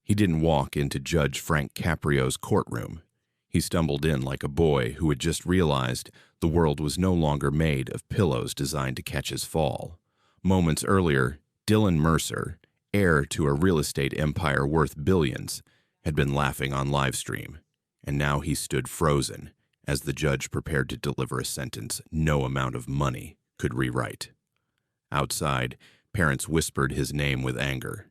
He didn't walk into Judge Frank Caprio's courtroom. He stumbled in like a boy who had just realized the world was no longer made of pillows designed to catch his fall. Moments earlier, Dylan Mercer, heir to a real estate empire worth billions, had been laughing on livestream, and now he stood frozen as the judge prepared to deliver a sentence no amount of money could rewrite. Outside, parents whispered his name with anger.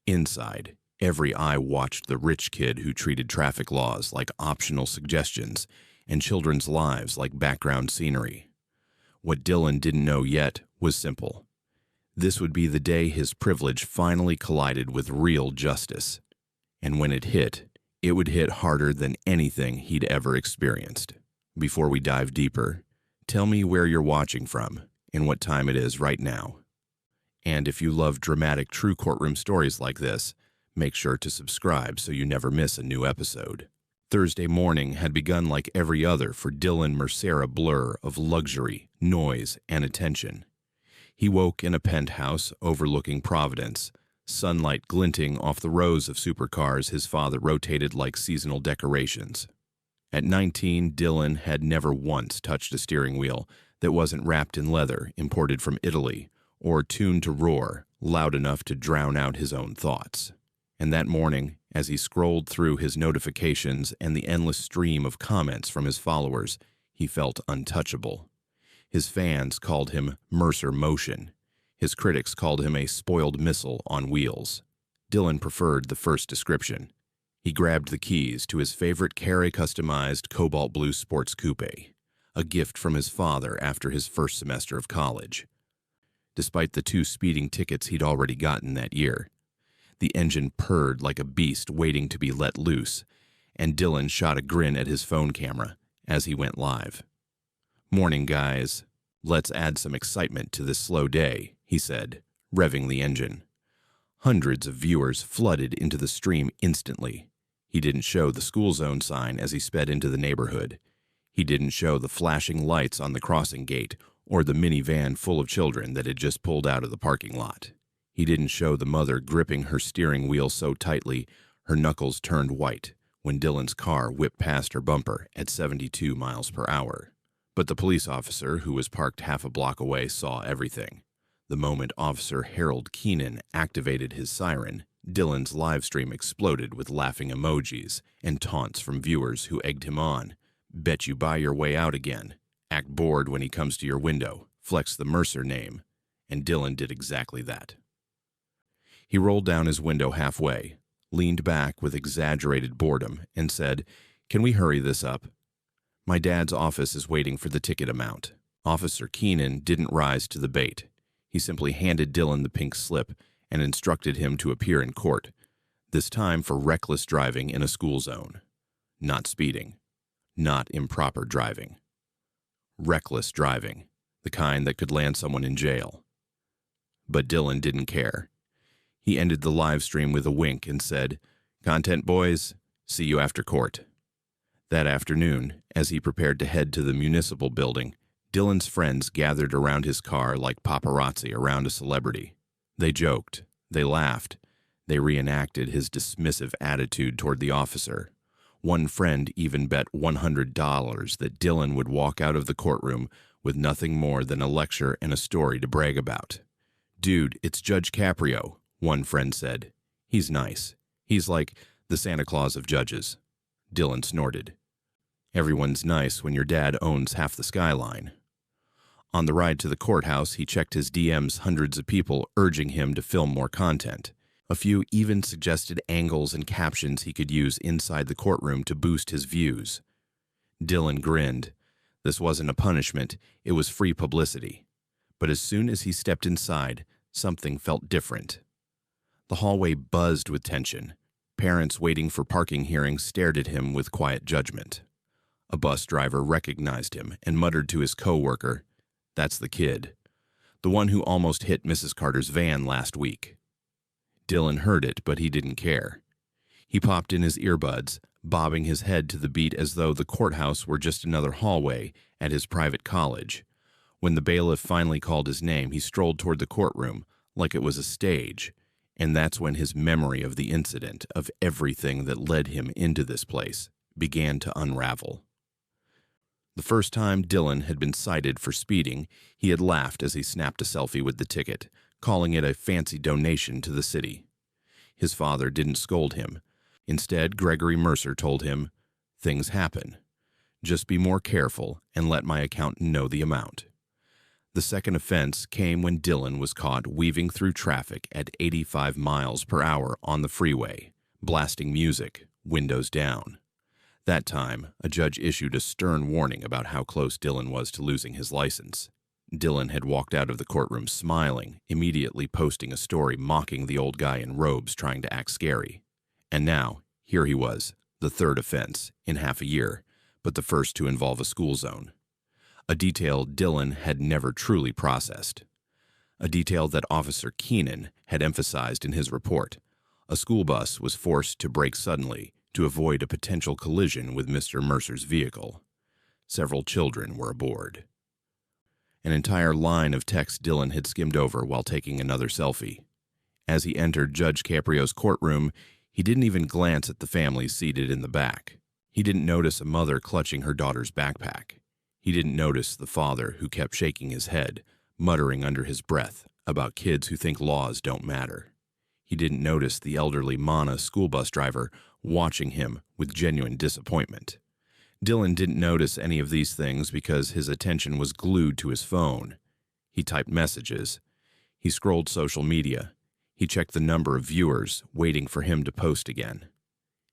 Inside, every eye watched the rich kid who treated traffic laws like optional suggestions and children's lives like background scenery. What Dylan didn't know yet was simple. This would be the day his privilege finally collided with real justice. And when it would hit harder than anything he'd ever experienced. Before we dive deeper, tell me where you're watching from and what time it is right now. And if you love dramatic true courtroom stories like this, make sure to subscribe so you never miss a new episode. Thursday morning had begun like every other for Dylan Mercer, a blur of luxury, noise, and attention. He woke in a penthouse overlooking Providence, sunlight glinting off the rows of supercars his father rotated like seasonal decorations. At 19, Dylan had never once touched a steering wheel that wasn't wrapped in leather imported from Italy or tuned to roar loud enough to drown out his own thoughts. And that morning, as he scrolled through his notifications and the endless stream of comments from his followers, he felt untouchable. His fans called him Mercer Motion. His critics called him a spoiled missile on wheels. Dylan preferred the first description. He grabbed the keys to his favorite Carré-customized cobalt blue sports coupe, a gift from his father after his first semester of college. Despite the 2 speeding tickets he'd already gotten that year, the engine purred like a beast waiting to be let loose, and Dylan shot a grin at his phone camera as he went live. "Morning, guys. Let's add some excitement to this slow day," he said, revving the engine. Hundreds of viewers flooded into the stream instantly. He didn't show the school zone sign as he sped into the neighborhood. He didn't show the flashing lights on the crossing gate or the minivan full of children that had just pulled out of the parking lot. He didn't show the mother gripping her steering wheel so tightly her knuckles turned white when Dylan's car whipped past her bumper at 72 miles per hour. But the police officer, who was parked half a block away, saw everything. The moment Officer Harold Keenan activated his siren, Dylan's live stream exploded with laughing emojis and taunts from viewers who egged him on. "Bet you buy your way out again. Act bored when he comes to your window. Flex the Mercer name." And Dylan did exactly that. He rolled down his window halfway, leaned back with exaggerated boredom, and said, "Can we hurry this up? My dad's office is waiting for the ticket amount." Officer Keenan didn't rise to the bait. He simply handed Dylan the pink slip and instructed him to appear in court, this time for reckless driving in a school zone. Not speeding. Not improper driving. Reckless driving, the kind that could land someone in jail. But Dylan didn't care. He ended the live stream with a wink and said, "Content boys, see you after court." That afternoon, as he prepared to head to the municipal building, Dylan's friends gathered around his car like paparazzi around a celebrity. They joked, they laughed, they reenacted his dismissive attitude toward the officer. One friend even bet $100 that Dylan would walk out of the courtroom with nothing more than a lecture and a story to brag about. "Dude, it's Judge Caprio," one friend said. "He's nice. He's like the Santa Claus of judges." Dylan snorted. "Everyone's nice when your dad owns half the skyline." On the ride to the courthouse, he checked his DMs, hundreds of people urging him to film more content. A few even suggested angles and captions he could use inside the courtroom to boost his views. Dylan grinned. This wasn't a punishment, it was free publicity. But as soon as he stepped inside, something felt different. The hallway buzzed with tension. Parents waiting for parking hearings stared at him with quiet judgment. A bus driver recognized him and muttered to his co-worker, "That's the kid. The one who almost hit Mrs. Carter's van last week." Dylan heard it, but he didn't care. He popped in his earbuds, bobbing his head to the beat as though the courthouse were just another hallway at his private college. When the bailiff finally called his name, he strolled toward the courtroom like it was a stage, And that's when his memory of the incident, of everything that led him into this place, began to unravel. The first time Dylan had been cited for speeding, he had laughed as he snapped a selfie with the ticket, calling it a fancy donation to the city. His father didn't scold him. Instead, Gregory Mercer told him, "Things happen. Just be more careful and let my accountant know the amount." The second offense came when Dylan was caught weaving through traffic at 85 miles per hour on the freeway, blasting music, windows down. That time, a judge issued a stern warning about how close Dylan was to losing his license. Dylan had walked out of the courtroom smiling, immediately posting a story mocking the old guy in robes trying to act scary. And now, here he was, the third offense, in half a year, but the first to involve a school zone. A detail Dylan had never truly processed. A detail that Officer Keenan had emphasized in his report. A school bus was forced to brake suddenly to avoid a potential collision with Mr. Mercer's vehicle. Several children were aboard. An entire line of text Dylan had skimmed over while taking another selfie. As he entered Judge Caprio's courtroom, he didn't even glance at the family seated in the back. He didn't notice a mother clutching her daughter's backpack. He didn't notice the father who kept shaking his head, muttering under his breath about kids who think laws don't matter. He didn't notice the elderly Mana school bus driver watching him with genuine disappointment. Dylan didn't notice any of these things because his attention was glued to his phone. He typed messages. He scrolled social media. He checked the number of viewers waiting for him to post again.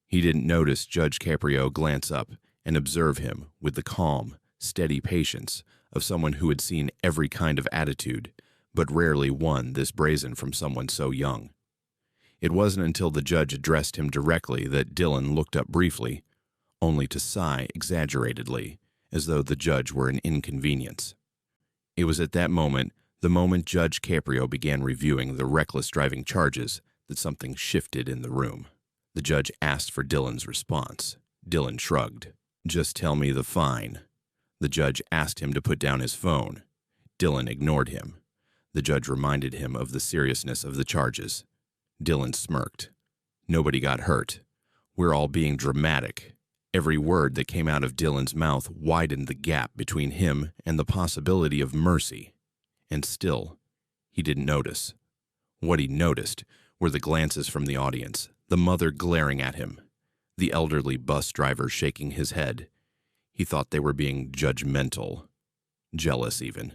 He didn't notice Judge Caprio glance up and observe him with the calm, steady patience of someone who had seen every kind of attitude, but rarely one this brazen from someone so young. It wasn't until the judge addressed him directly that Dylan looked up briefly, only to sigh exaggeratedly, as though the judge were an inconvenience. It was at that moment, the moment Judge Caprio began reviewing the reckless driving charges, that something shifted in the room. The judge asked for Dylan's response. Dylan shrugged. "Just tell me the fine." The judge asked him to put down his phone. Dylan ignored him. The judge reminded him of the seriousness of the charges. Dylan smirked. "Nobody got hurt. We're all being dramatic." Every word that came out of Dylan's mouth widened the gap between him and the possibility of mercy. And still, he didn't notice. What he noticed were the glances from the audience, the mother glaring at him, the elderly bus driver shaking his head. He thought they were being judgmental, jealous even.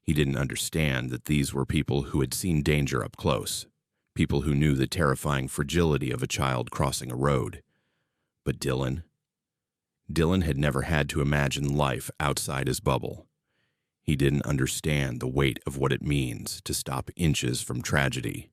He didn't understand that these were people who had seen danger up close, people who knew the terrifying fragility of a child crossing a road. But Dylan had never had to imagine life outside his bubble. He didn't understand the weight of what it means to stop inches from tragedy.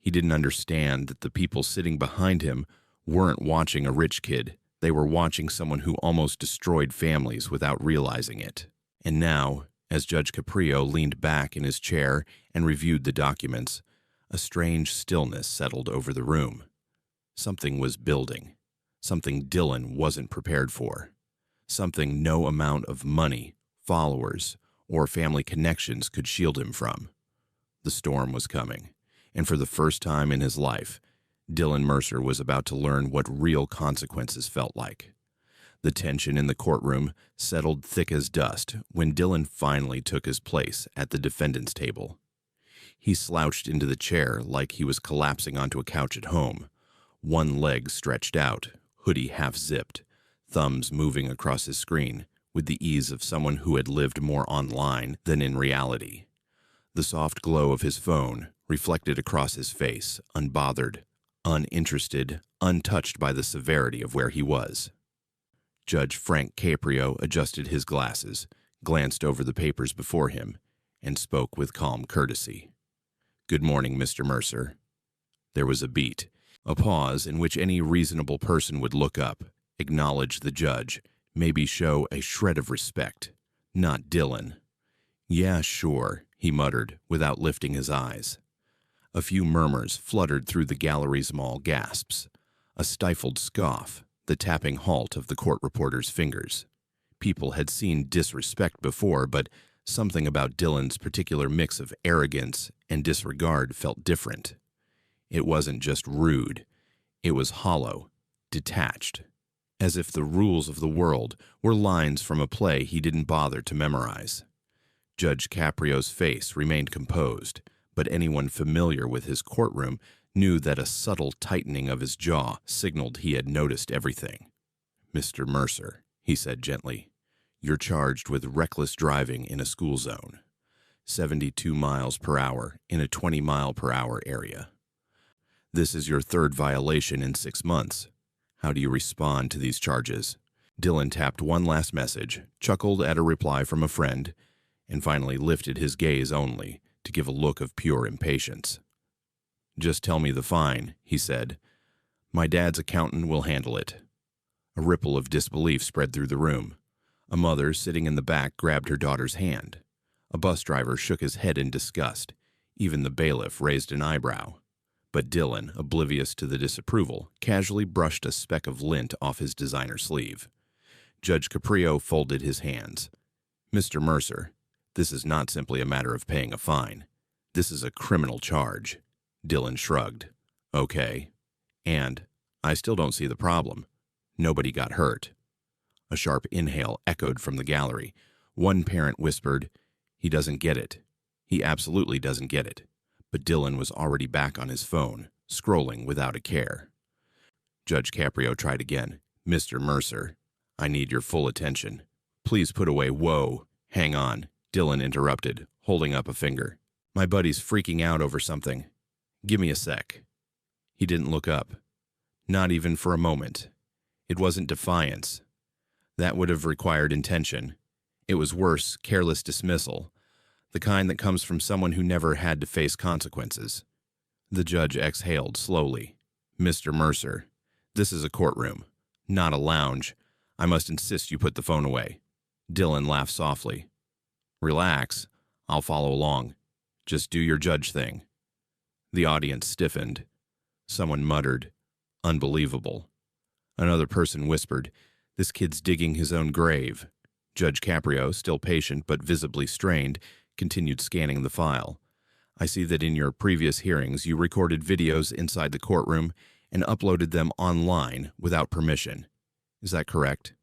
He didn't understand that the people sitting behind him weren't watching a rich kid. They were watching someone who almost destroyed families without realizing it. And now, as Judge Caprio leaned back in his chair and reviewed the documents, a strange stillness settled over the room. Something was building. Something Dylan wasn't prepared for. Something no amount of money, followers, or family connections could shield him from. The storm was coming, and for the first time in his life, Dylan Mercer was about to learn what real consequences felt like. The tension in the courtroom settled thick as dust when Dylan finally took his place at the defendant's table. He slouched into the chair like he was collapsing onto a couch at home, one leg stretched out, hoodie half-zipped, thumbs moving across his screen with the ease of someone who had lived more online than in reality. The soft glow of his phone reflected across his face, unbothered, uninterested, untouched by the severity of where he was. Judge Frank Caprio adjusted his glasses, glanced over the papers before him, and spoke with calm courtesy. "Good morning, Mr. Mercer." There was a beat, a pause in which any reasonable person would look up, acknowledge the judge, maybe show a shred of respect. Not Dylan. "Yeah, sure," he muttered, without lifting his eyes. A few murmurs fluttered through the gallery's small gasps. A stifled scoff, the tapping halt of the court reporter's fingers. People had seen disrespect before, but Something about Dylan's particular mix of arrogance and disregard felt different. It wasn't just rude. It was hollow, detached, as if the rules of the world were lines from a play he didn't bother to memorize. Judge Caprio's face remained composed, but anyone familiar with his courtroom knew that a subtle tightening of his jaw signaled he had noticed everything. "Mr. Mercer," he said gently, "you're charged with reckless driving in a school zone. 72 miles per hour in a 20-mile-per-hour area. This is your third violation in 6 months. How do you respond to these charges?" Dylan tapped one last message, chuckled at a reply from a friend, and finally lifted his gaze only to give a look of pure impatience. "Just tell me the fine," he said. "My dad's accountant will handle it." A ripple of disbelief spread through the room. A mother sitting in the back grabbed her daughter's hand. A bus driver shook his head in disgust. Even the bailiff raised an eyebrow. But Dylan, oblivious to the disapproval, casually brushed a speck of lint off his designer sleeve. Judge Caprio folded his hands. "Mr. Mercer, this is not simply a matter of paying a fine. This is a criminal charge." Dylan shrugged. "Okay. And I still don't see the problem. Nobody got hurt." A sharp inhale echoed from the gallery. One parent whispered, "He doesn't get it. He absolutely doesn't get it." But Dylan was already back on his phone, scrolling without a care. Judge Caprio tried again. "Mr. Mercer, I need your full attention. Please put away whoa. Hang on," Dylan interrupted, holding up a finger. "My buddy's freaking out over something. Give me a sec." He didn't look up. Not even for a moment. It wasn't defiance. That would have required intention. It was worse, careless dismissal, the kind that comes from someone who never had to face consequences. The judge exhaled slowly. "Mr. Mercer, this is a courtroom, not a lounge. I must insist you put the phone away." Dylan laughed softly. "Relax. I'll follow along. Just do your judge thing." The audience stiffened. Someone muttered, "Unbelievable." Another person whispered, "This kid's digging his own grave." Judge Caprio, still patient but visibly strained, continued scanning the file. "I see that in your previous hearings you recorded videos inside the courtroom and uploaded them online without permission. Is that correct?"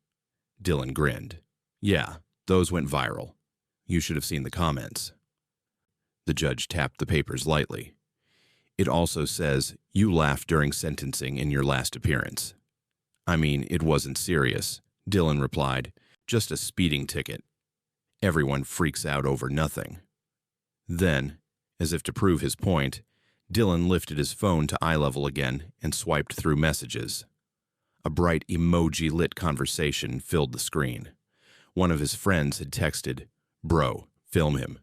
Dylan grinned. "Yeah, those went viral. You should have seen the comments." The judge tapped the papers lightly. "It also says you laughed during sentencing in your last appearance." "I mean, it wasn't serious," Dylan replied. "Just a speeding ticket. Everyone freaks out over nothing." Then, as if to prove his point, Dylan lifted his phone to eye level again and swiped through messages. A bright emoji-lit conversation filled the screen. One of his friends had texted, "Bro, film him.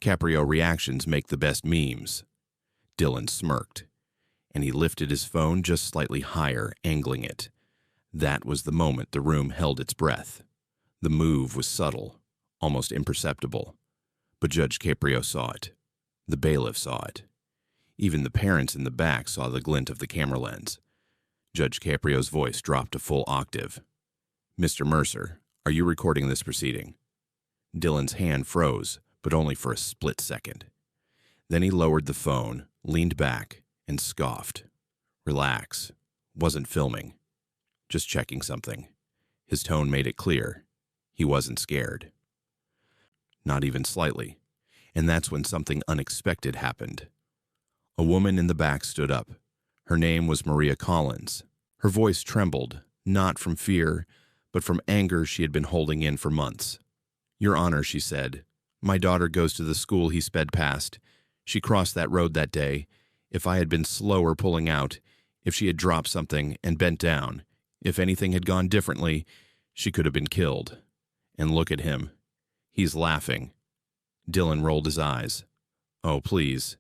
Caprio reactions make the best memes." Dylan smirked, and he lifted his phone just slightly higher, angling it. That was the moment the room held its breath. The move was subtle, almost imperceptible, but Judge Caprio saw it. The bailiff saw it. Even the parents in the back saw the glint of the camera lens. Judge Caprio's voice dropped a full octave. "Mr. Mercer, are you recording this proceeding?" Dylan's hand froze, but only for a split second. Then he lowered the phone, leaned back, and scoffed. "Relax. Wasn't filming. Just checking something." His tone made it clear. He wasn't scared. Not even slightly. And that's when something unexpected happened. A woman in the back stood up. Her name was Maria Collins. Her voice trembled, not from fear, but from anger she had been holding in for months. "Your Honor," she said, "my daughter goes to the school he sped past. She crossed that road that day. If I had been slower pulling out, if she had dropped something and bent down, if anything had gone differently, she could have been killed. And look at him. He's laughing." Dylan rolled his eyes. "Oh, please.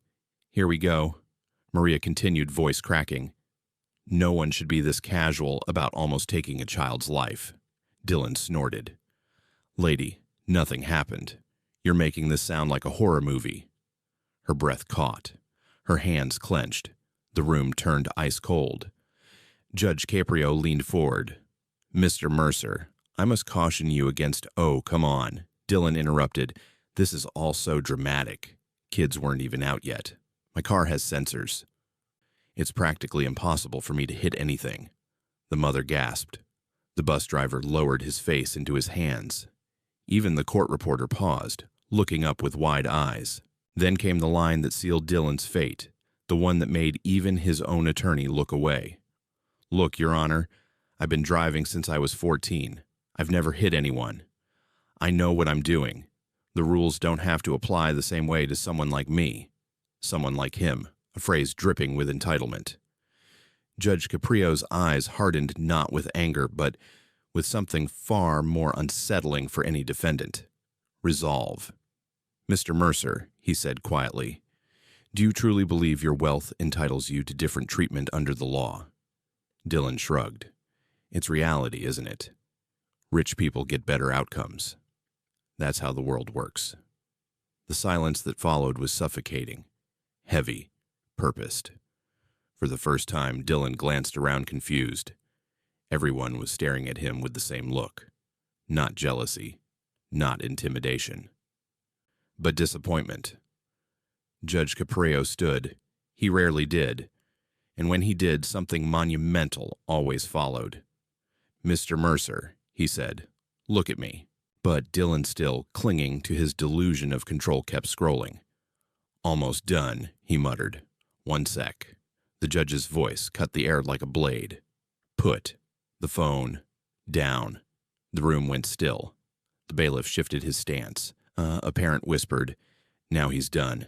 Here we go." Maria continued, voice cracking. "No one should be this casual about almost taking a child's life." Dylan snorted. "Lady, nothing happened. You're making this sound like a horror movie." Her breath caught. Her hands clenched. The room turned ice cold. Judge Caprio leaned forward. "Mr. Mercer, I must caution you against—" "Oh, come on," Dylan interrupted. This is all so dramatic. Kids weren't even out yet. My car has sensors. It's practically impossible for me to hit anything. The mother gasped. The bus driver lowered his face into his hands. Even the court reporter paused, looking up with wide eyes. Then came the line that sealed Dylan's fate, the one that made even his own attorney look away. "Look, Your Honor, I've been driving since I was 14. I've never hit anyone. I know what I'm doing. The rules don't have to apply the same way to someone like me. Someone like him," a phrase dripping with entitlement. Judge Caprio's eyes hardened not with anger, but with something far more unsettling for any defendant. Resolve. "Mr. Mercer," he said quietly, "do you truly believe your wealth entitles you to different treatment under the law?" Dylan shrugged. "It's reality, isn't it? Rich people get better outcomes. That's how the world works." The silence that followed was suffocating, heavy, purposed. For the first time, Dylan glanced around confused. Everyone was staring at him with the same look. Not jealousy, not intimidation, but disappointment. Judge Caprio stood. He rarely did, and when he did, something monumental always followed. "Mr. Mercer," he said, "look at me." But Dylan, still clinging to his delusion of control, kept scrolling. "Almost done," he muttered. "One sec." The judge's voice cut the air like a blade. "Put the phone down." The room went still. The bailiff shifted his stance. A parent whispered, "Now he's done."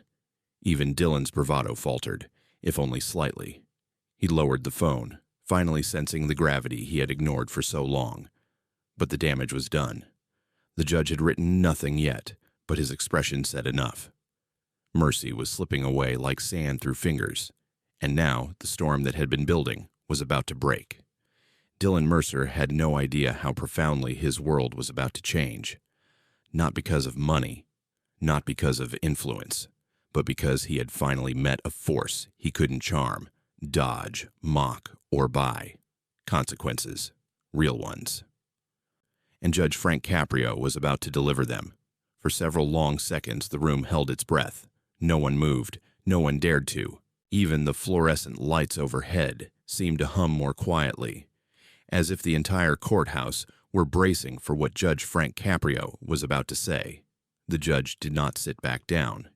Even Dylan's bravado faltered, if only slightly. He lowered the phone, finally sensing the gravity he had ignored for so long. But the damage was done. The judge had written nothing yet, but his expression said enough. Mercy was slipping away like sand through fingers, and now the storm that had been building was about to break. Dylan Mercer had no idea how profoundly his world was about to change. Not because of money, not because of influence, but because he had finally met a force he couldn't charm, dodge, mock, or buy. Consequences, real ones. And Judge Frank Caprio was about to deliver them. For several long seconds, the room held its breath. No one moved. No one dared to. Even the fluorescent lights overhead seemed to hum more quietly, as if the entire courthouse were bracing for what Judge Frank Caprio was about to say. The judge did not sit back down.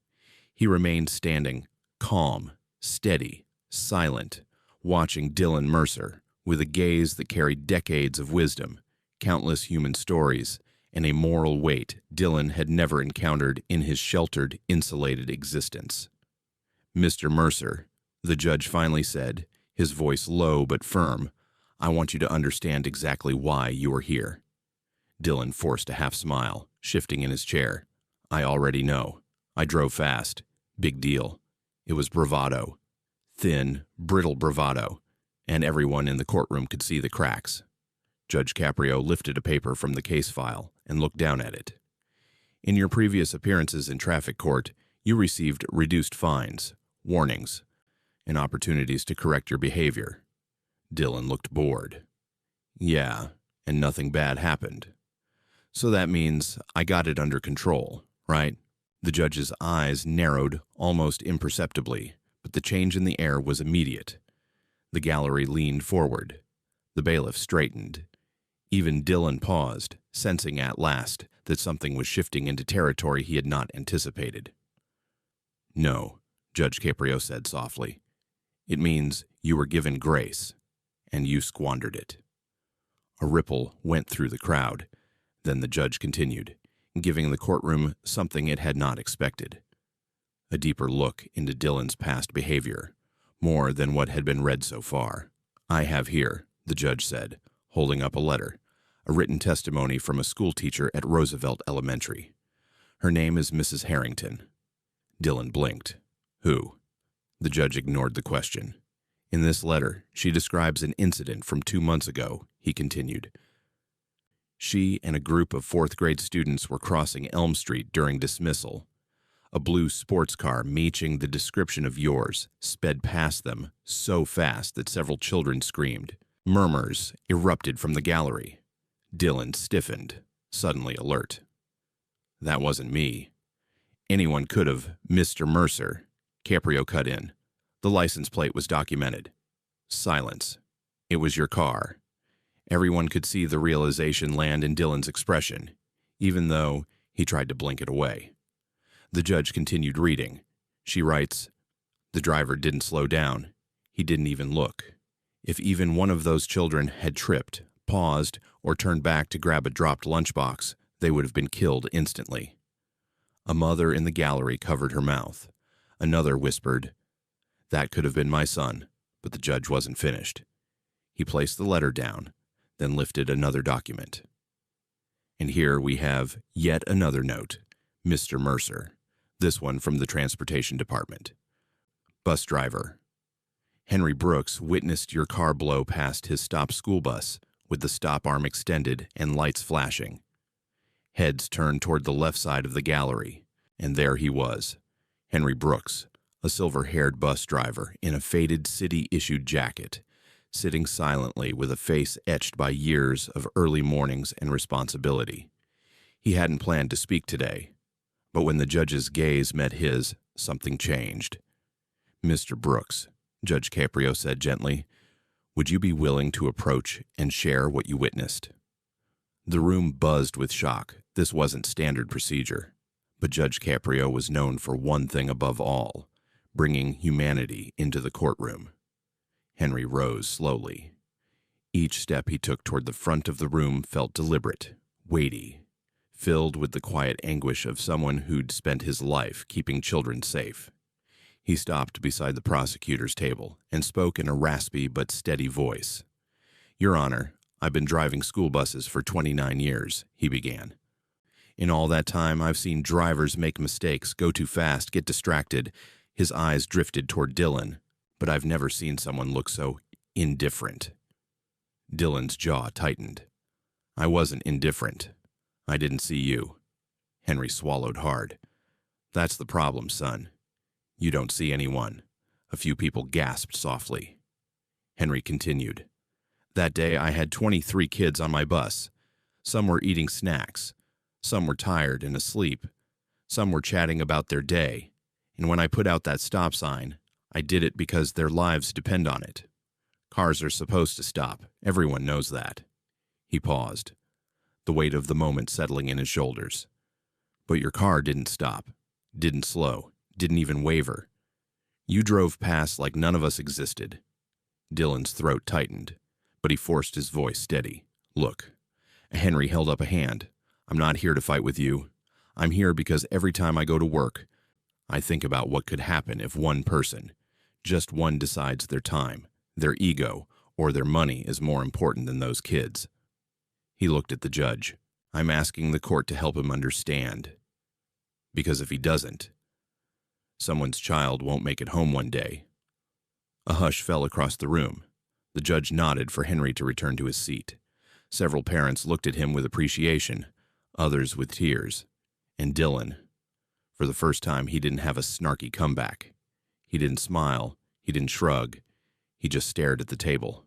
He remained standing, calm, steady, silent, watching Dylan Mercer with a gaze that carried decades of wisdom, countless human stories, and a moral weight Dylan had never encountered in his sheltered, insulated existence. "Mr. Mercer," the judge finally said, his voice low but firm, "I want you to understand exactly why you are here." Dylan forced a half smile, shifting in his chair. "I already know. I drove fast. Big deal. It was bravado. Thin, brittle bravado, and everyone in the courtroom could see the cracks." Judge Caprio lifted a paper from the case file and looked down at it. "In your previous appearances in traffic court, you received reduced fines, warnings, and opportunities to correct your behavior." Dylan looked bored. "Yeah, and nothing bad happened. So that means I got it under control, right?" The judge's eyes narrowed almost imperceptibly, but the change in the air was immediate. The gallery leaned forward. The bailiff straightened. Even Dylan paused, sensing at last that something was shifting into territory he had not anticipated. "No," Judge Caprio said softly. "It means you were given grace, and you squandered it." A ripple went through the crowd. Then the judge continued, giving the courtroom something it had not expected. A deeper look into Dylan's past behavior, more than what had been read so far. "I have here," the judge said, holding up a letter, a written testimony from a schoolteacher at Roosevelt Elementary. "Her name is Mrs. Harrington." Dylan blinked. "Who?" The judge ignored the question. "In this letter, she describes an incident from 2 months ago," he continued. "She and a group of fourth-grade students were crossing Elm Street during dismissal. A blue sports car matching the description of yours sped past them so fast that several children screamed. Murmurs erupted from the gallery. Dylan stiffened, suddenly alert. "That wasn't me." Anyone could have, Mr. Mercer. Caprio cut in. The license plate was documented. Silence. It was your car. Everyone could see the realization land in Dylan's expression, even though he tried to blink it away. The judge continued reading. She writes, "The driver didn't slow down. He didn't even look. If even one of those children had tripped, paused, or turned back to grab a dropped lunchbox, they would have been killed instantly." A mother in the gallery covered her mouth. Another whispered, "That could have been my son," but the judge wasn't finished. He placed the letter down, then lifted another document. And here we have yet another note, Mr. Mercer, this one from the Transportation Department. Bus driver. Henry Brooks witnessed your car blow past his stopped school bus with the stop arm extended and lights flashing. Heads turned toward the left side of the gallery, and there he was, Henry Brooks, a silver-haired bus driver in a faded city-issued jacket, sitting silently with a face etched by years of early mornings and responsibility. He hadn't planned to speak today, but when the judge's gaze met his, something changed. "Mr. Brooks," Judge Caprio said gently, "would you be willing to approach and share what you witnessed?" The room buzzed with shock. This wasn't standard procedure. But Judge Caprio was known for one thing above all, bringing humanity into the courtroom. Henry rose slowly. Each step he took toward the front of the room felt deliberate, weighty, filled with the quiet anguish of someone who'd spent his life keeping children safe. He stopped beside the prosecutor's table and spoke in a raspy but steady voice. "Your Honor, I've been driving school buses for 29 years, he began. In all that time, I've seen drivers make mistakes, go too fast, get distracted. His eyes drifted toward Dylan, but I've never seen someone look so indifferent. Dylan's jaw tightened. I wasn't indifferent. I didn't see you. Henry swallowed hard. That's the problem, son. You don't see anyone. A few people gasped softly. Henry continued. That day, I had 23 kids on my bus. Some were eating snacks. Some were tired and asleep. Some were chatting about their day. And when I put out that stop sign, I did it because their lives depend on it. Cars are supposed to stop. Everyone knows that. He paused, the weight of the moment settling in his shoulders. But your car didn't stop, didn't slow, didn't even waver. You drove past like none of us existed. Dylan's throat tightened, but he forced his voice steady. Look. Henry held up a hand. I'm not here to fight with you. I'm here because every time I go to work, I think about what could happen if one person, just one, decides their time, their ego, or their money is more important than those kids. He looked at the judge. I'm asking the court to help him understand. Because if he doesn't, someone's child won't make it home one day. A hush fell across the room. The judge nodded for Henry to return to his seat. Several parents looked at him with appreciation, others with tears. And Dylan, for the first time, he didn't have a snarky comeback. He didn't smile. He didn't shrug. He just stared at the table.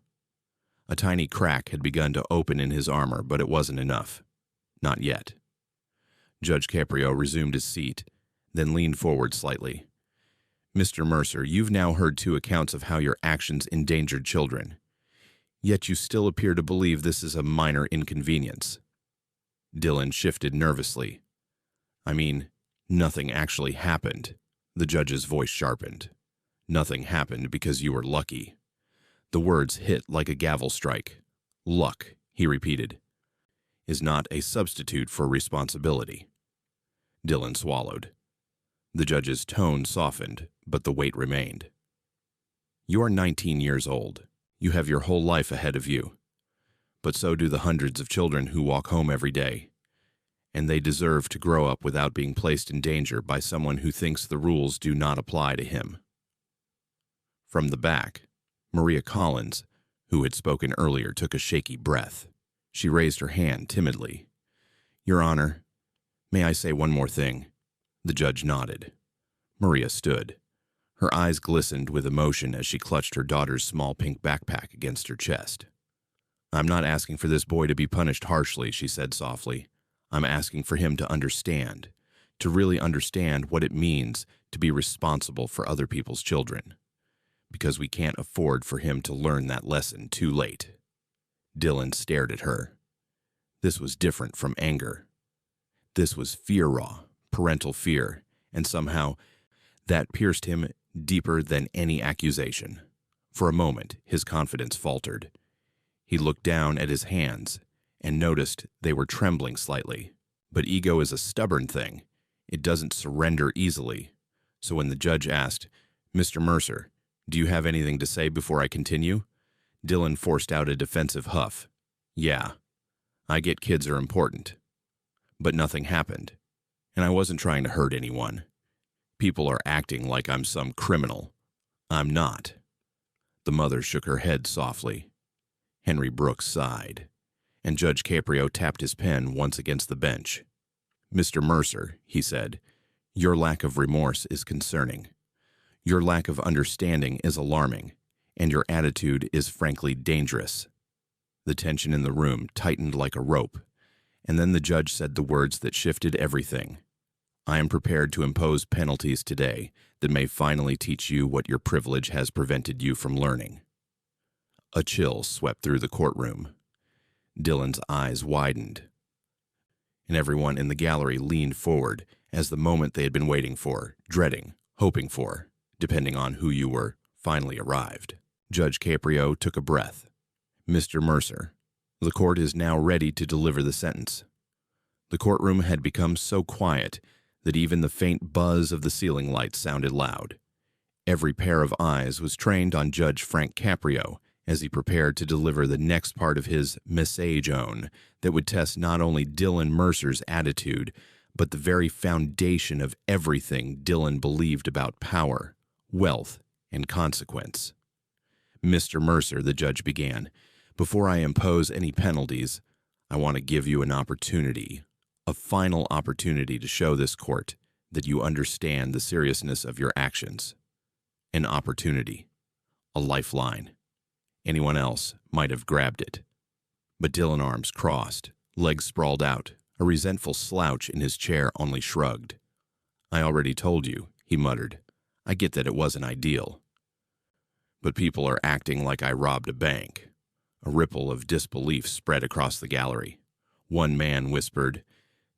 A tiny crack had begun to open in his armor, but it wasn't enough. Not yet. Judge Caprio resumed his seat, then leaned forward slightly. Mr. Mercer, you've now heard 2 accounts of how your actions endangered children. Yet you still appear to believe this is a minor inconvenience. Dylan shifted nervously. I mean, nothing actually happened. The judge's voice sharpened. Nothing happened because you were lucky. The words hit like a gavel strike. Luck, he repeated, is not a substitute for responsibility. Dylan swallowed. The judge's tone softened, but the weight remained. You are 19 years old. You have your whole life ahead of you. But so do the hundreds of children who walk home every day. And they deserve to grow up without being placed in danger by someone who thinks the rules do not apply to him. From the back, Maria Collins, who had spoken earlier, took a shaky breath. She raised her hand timidly. Your Honor, may I say one more thing? The judge nodded. Maria stood. Her eyes glistened with emotion as she clutched her daughter's small pink backpack against her chest. I'm not asking for this boy to be punished harshly, she said softly. I'm asking for him to understand, to really understand what it means to be responsible for other people's children, because we can't afford for him to learn that lesson too late. Dylan stared at her. This was different from anger. This was fear-raw, parental fear, and somehow that pierced him deeper than any accusation. For a moment, his confidence faltered. He looked down at his hands and noticed they were trembling slightly. But ego is a stubborn thing. It doesn't surrender easily. So when the judge asked, "Mr. Mercer, do you have anything to say before I continue?" Dylan forced out a defensive huff. "Yeah, I get kids are important. But nothing happened, and I wasn't trying to hurt anyone. People are acting like I'm some criminal. I'm not." The mother shook her head softly. Henry Brooks sighed, and Judge Caprio tapped his pen once against the bench. "Mr. Mercer," he said, "your lack of remorse is concerning. Your lack of understanding is alarming, and your attitude is frankly dangerous." The tension in the room tightened like a rope, and then the judge said the words that shifted everything. "I am prepared to impose penalties today that may finally teach you what your privilege has prevented you from learning." A chill swept through the courtroom. Dylan's eyes widened, and everyone in the gallery leaned forward as the moment they had been waiting for, dreading, hoping for, depending on who you were, finally arrived. Judge Caprio took a breath. "Mr. Mercer, the court is now ready to deliver the sentence." The courtroom had become so quiet that even the faint buzz of the ceiling lights sounded loud. Every pair of eyes was trained on Judge Frank Caprio as he prepared to deliver the next part of his message-own that would test not only Dylan Mercer's attitude, but the very foundation of everything Dylan believed about power, wealth, and consequence. "Mr. Mercer," the judge began, "before I impose any penalties, I want to give you an opportunity, a final opportunity to show this court that you understand the seriousness of your actions. An opportunity, a lifeline. Anyone else might have grabbed it." But Dylan, arms crossed, legs sprawled out, a resentful slouch in his chair, only shrugged. "I already told you," he muttered. "I get that it wasn't ideal. But people are acting like I robbed a bank." A ripple of disbelief spread across the gallery. One man whispered,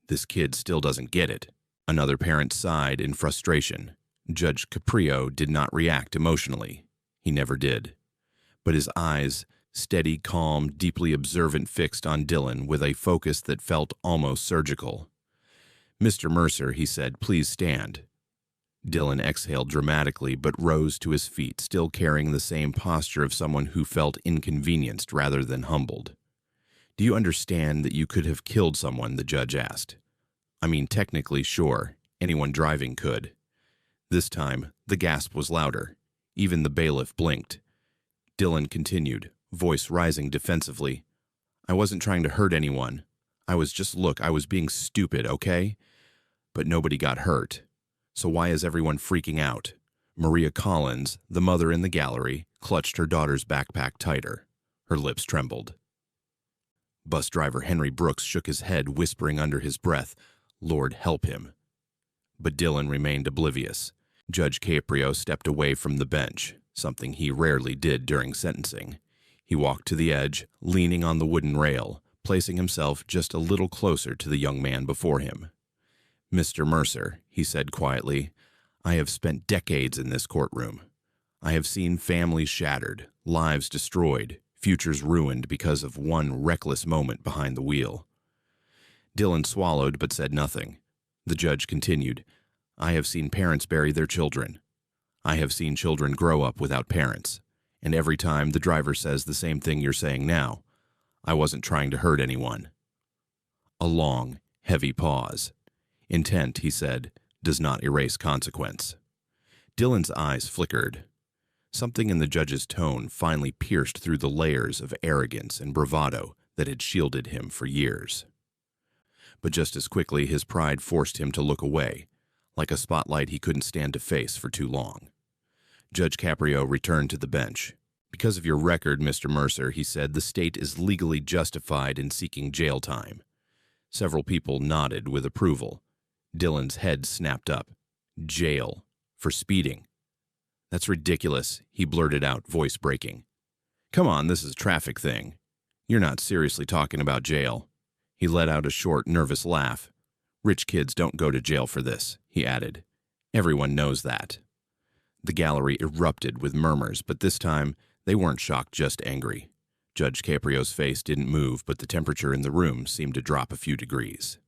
"This kid still doesn't get it." Another parent sighed in frustration. Judge Caprio did not react emotionally. He never did. But his eyes, steady, calm, deeply observant, fixed on Dylan with a focus that felt almost surgical. "Mr. Mercer," he said, "please stand." Dylan exhaled dramatically but rose to his feet, still carrying the same posture of someone who felt inconvenienced rather than humbled. "Do you understand that you could have killed someone?" the judge asked. "I mean, technically, sure, anyone driving could." This time, the gasp was louder. Even the bailiff blinked. Dylan continued, voice rising defensively. "I wasn't trying to hurt anyone. I was being stupid, okay? But nobody got hurt. So why is everyone freaking out?" Maria Collins, the mother in the gallery, clutched her daughter's backpack tighter. Her lips trembled. Bus driver Henry Brooks shook his head, whispering under his breath, "Lord help him." But Dylan remained oblivious. Judge Caprio stepped away from the bench, something he rarely did during sentencing. He walked to the edge, leaning on the wooden rail, placing himself just a little closer to the young man before him. "Mr. Mercer," he said quietly, "I have spent decades in this courtroom. I have seen families shattered, lives destroyed, futures ruined because of one reckless moment behind the wheel." Dylan swallowed but said nothing. The judge continued, "I have seen parents bury their children. I have seen children grow up without parents. And every time the driver says the same thing you're saying now, I wasn't trying to hurt anyone." A long, heavy pause. "Intent," he said, "does not erase consequence." Dylan's eyes flickered. Something in the judge's tone finally pierced through the layers of arrogance and bravado that had shielded him for years. But just as quickly, his pride forced him to look away, like a spotlight he couldn't stand to face for too long. Judge Caprio returned to the bench. "Because of your record, Mr. Mercer," he said, "the state is legally justified in seeking jail time." Several people nodded with approval. Dylan's head snapped up. Jail. For speeding. That's ridiculous, he blurted out, voice breaking. Come on, this is a traffic thing. You're not seriously talking about jail. He let out a short, nervous laugh. Rich kids don't go to jail for this, he added. Everyone knows that. The gallery erupted with murmurs, but this time they weren't shocked, just angry. Judge Caprio's face didn't move, but the temperature in the room seemed to drop a few degrees.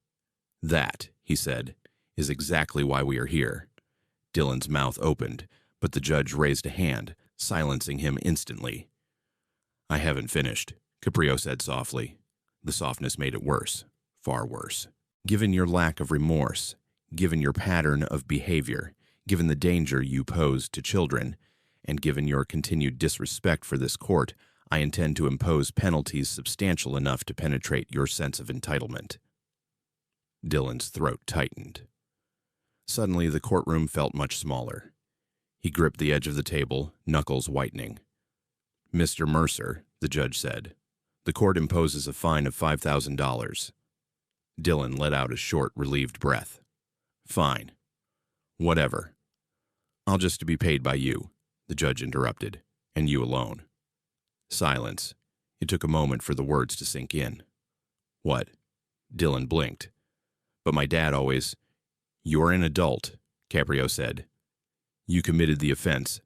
That, he said, is exactly why we are here. Dylan's mouth opened, but the judge raised a hand, silencing him instantly. I haven't finished, Caprio said softly. The softness made it worse, far worse. Given your lack of remorse, given your pattern of behavior, given the danger you pose to children, and given your continued disrespect for this court, I intend to impose penalties substantial enough to penetrate your sense of entitlement. Dylan's throat tightened. Suddenly, the courtroom felt much smaller. He gripped the edge of the table, knuckles whitening. Mr. Mercer, the judge said, the court imposes a fine of $5,000. Dylan let out a short, relieved breath. Fine. Whatever. I'll just be paid by you, the judge interrupted, and you alone. Silence. It took a moment for the words to sink in. What? Dylan blinked. But my dad always... You're an adult, Caprio said. You committed the offense.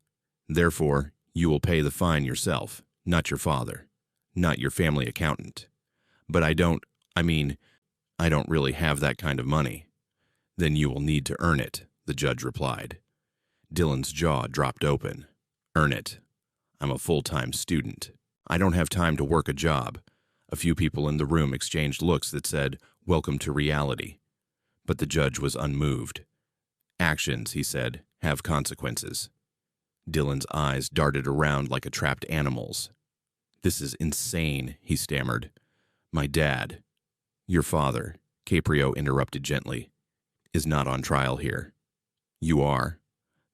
Therefore, you will pay the fine yourself, not your father, not your family accountant. But I don't really have that kind of money. Then you will need to earn it, the judge replied. Dylan's jaw dropped open. Earn it. I'm a full-time student. I don't have time to work a job. A few people in the room exchanged looks that said, welcome to reality. But the judge was unmoved. Actions, he said, have consequences. Dylan's eyes darted around like a trapped animal's. This is insane, he stammered. My dad, your father, Caprio interrupted gently, is not on trial here. You are.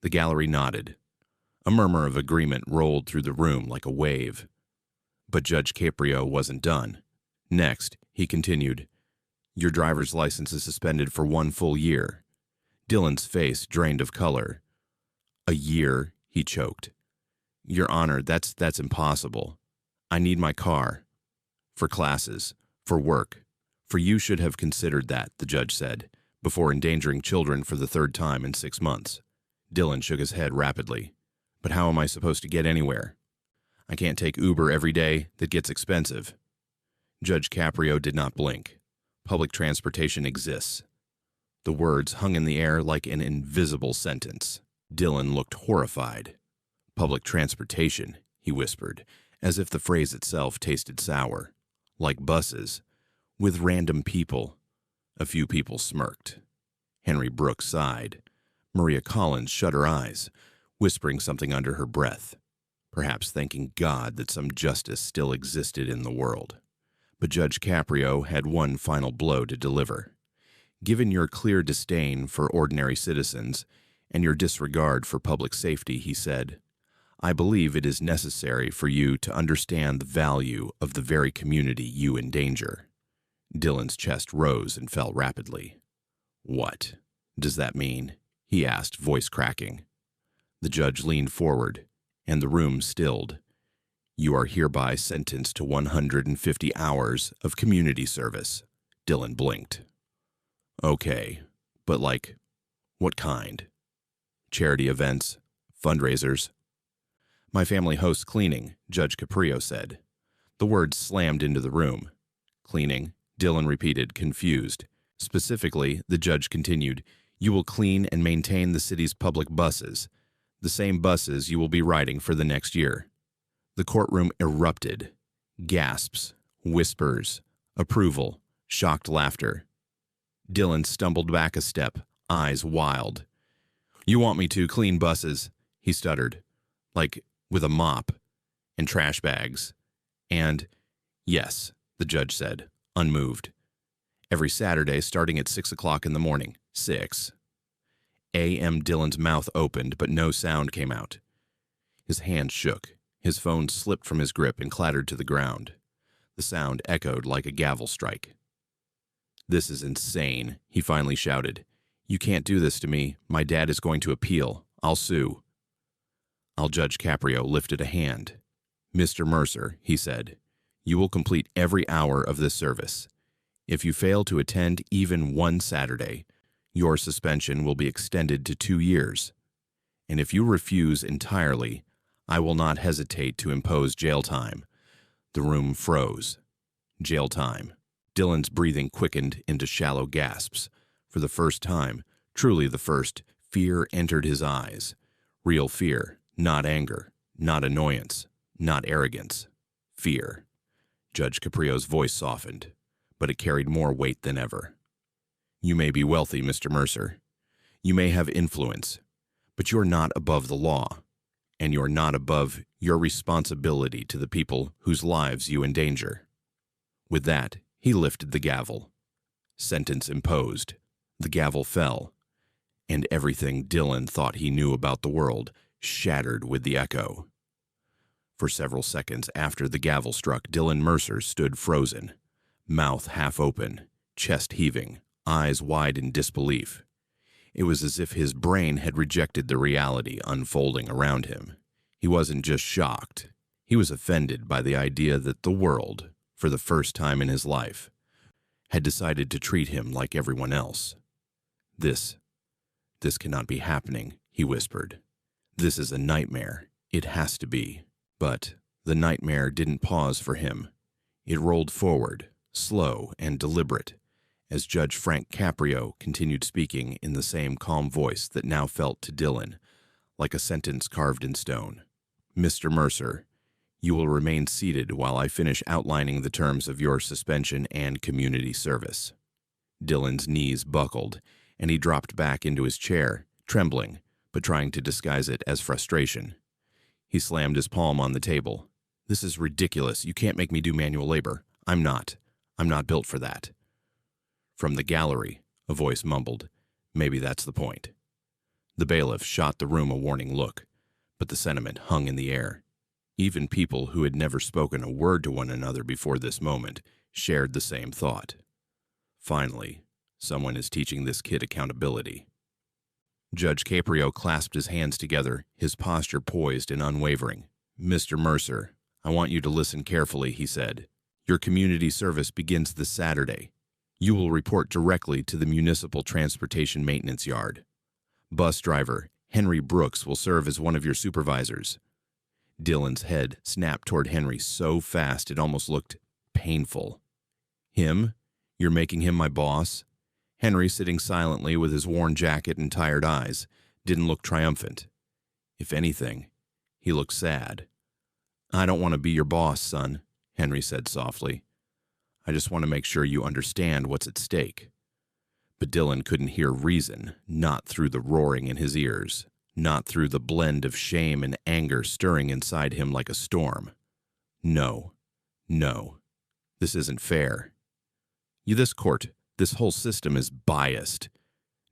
The gallery nodded. A murmur of agreement rolled through the room like a wave. But Judge Caprio wasn't done. Next, he continued, your driver's license is suspended for 1 full year. Dylan's face drained of color. A year, he choked. Your Honor, that's impossible. I need my car. For classes, for work. For you should have considered that, the judge said, before endangering children for the 3rd time in 6 months. Dylan shook his head rapidly. But how am I supposed to get anywhere? I can't take Uber every day. That gets expensive. Judge Caprio did not blink. Public transportation exists. The words hung in the air like an invisible sentence. Dylan looked horrified. Public transportation, he whispered, as if the phrase itself tasted sour. Like buses. With random people. A few people smirked. Henry Brooks sighed. Maria Collins shut her eyes, whispering something under her breath, perhaps thanking God that some justice still existed in the world. But Judge Caprio had one final blow to deliver. Given your clear disdain for ordinary citizens and your disregard for public safety, he said, I believe it is necessary for you to understand the value of the very community you endanger. Dylan's chest rose and fell rapidly. What does that mean? He asked, voice cracking. The judge leaned forward, and the room stilled. You are hereby sentenced to 150 hours of community service. Dylan blinked. Okay, but what kind? Charity events, fundraisers. My family hosts cleaning, Judge Caprio said. The words slammed into the room. Cleaning, Dylan repeated, confused. Specifically, the judge continued, you will clean and maintain the city's public buses, the same buses you will be riding for the next year. The courtroom erupted. Gasps, whispers, approval, shocked laughter. Dylan stumbled back a step, eyes wild. You want me to clean buses, he stuttered, like with a mop and trash bags. And, yes, the judge said, unmoved. Every Saturday starting at 6 o'clock in the morning. 6 a.m. Dylan's mouth opened, but no sound came out. His hand shook. His phone slipped from his grip and clattered to the ground. The sound echoed like a gavel strike. This is insane, he finally shouted. "You can't do this to me. My dad is going to appeal. I'll sue." Judge Caprio lifted a hand. "Mr. Mercer," he said, "you will complete every hour of this service. If you fail to attend even one Saturday, your suspension will be extended to 2 years. And if you refuse entirely, I will not hesitate to impose jail time." The room froze. Jail time. Dylan's breathing quickened into shallow gasps. For the first time, truly the first, fear entered his eyes. Real fear, not anger, not annoyance, not arrogance. Fear. Judge Caprio's voice softened, but it carried more weight than ever. "You may be wealthy, Mr. Mercer. You may have influence, but you're not above the law, and you're not above your responsibility to the people whose lives you endanger." With that, he lifted the gavel. Sentence imposed. The gavel fell, and everything Dylan thought he knew about the world shattered with the echo. For several seconds after the gavel struck, Dylan Mercer stood frozen, mouth half open, chest heaving, eyes wide in disbelief. It was as if his brain had rejected the reality unfolding around him. He wasn't just shocked. He was offended by the idea that the world, for the first time in his life, had decided to treat him like everyone else. This cannot be happening," he whispered. "This is a nightmare. It has to be." But the nightmare didn't pause for him. It rolled forward, slow and deliberate, as Judge Frank Caprio continued speaking in the same calm voice that now felt to Dylan like a sentence carved in stone. "Mr. Mercer, you will remain seated while I finish outlining the terms of your suspension and community service." Dylan's knees buckled, and he dropped back into his chair, trembling, but trying to disguise it as frustration. He slammed his palm on the table. "This is ridiculous. You can't make me do manual labor. I'm not built for that." From the gallery, a voice mumbled, "Maybe that's the point." The bailiff shot the room a warning look, but the sentiment hung in the air. Even people who had never spoken a word to one another before this moment shared the same thought. Finally, someone is teaching this kid accountability. Judge Caprio clasped his hands together, his posture poised and unwavering. "Mr. Mercer, I want you to listen carefully," he said. "Your community service begins this Saturday. You will report directly to the Municipal Transportation Maintenance Yard. Bus driver Henry Brooks will serve as one of your supervisors." Dylan's head snapped toward Henry so fast it almost looked painful. "Him? You're making him my boss?" Henry, sitting silently with his worn jacket and tired eyes, didn't look triumphant. If anything, he looked sad. "I don't want to be your boss, son," Henry said softly. "I just want to make sure you understand what's at stake." But Dylan couldn't hear reason, not through the roaring in his ears, not through the blend of shame and anger stirring inside him like a storm. No, this isn't fair. This whole system is biased,"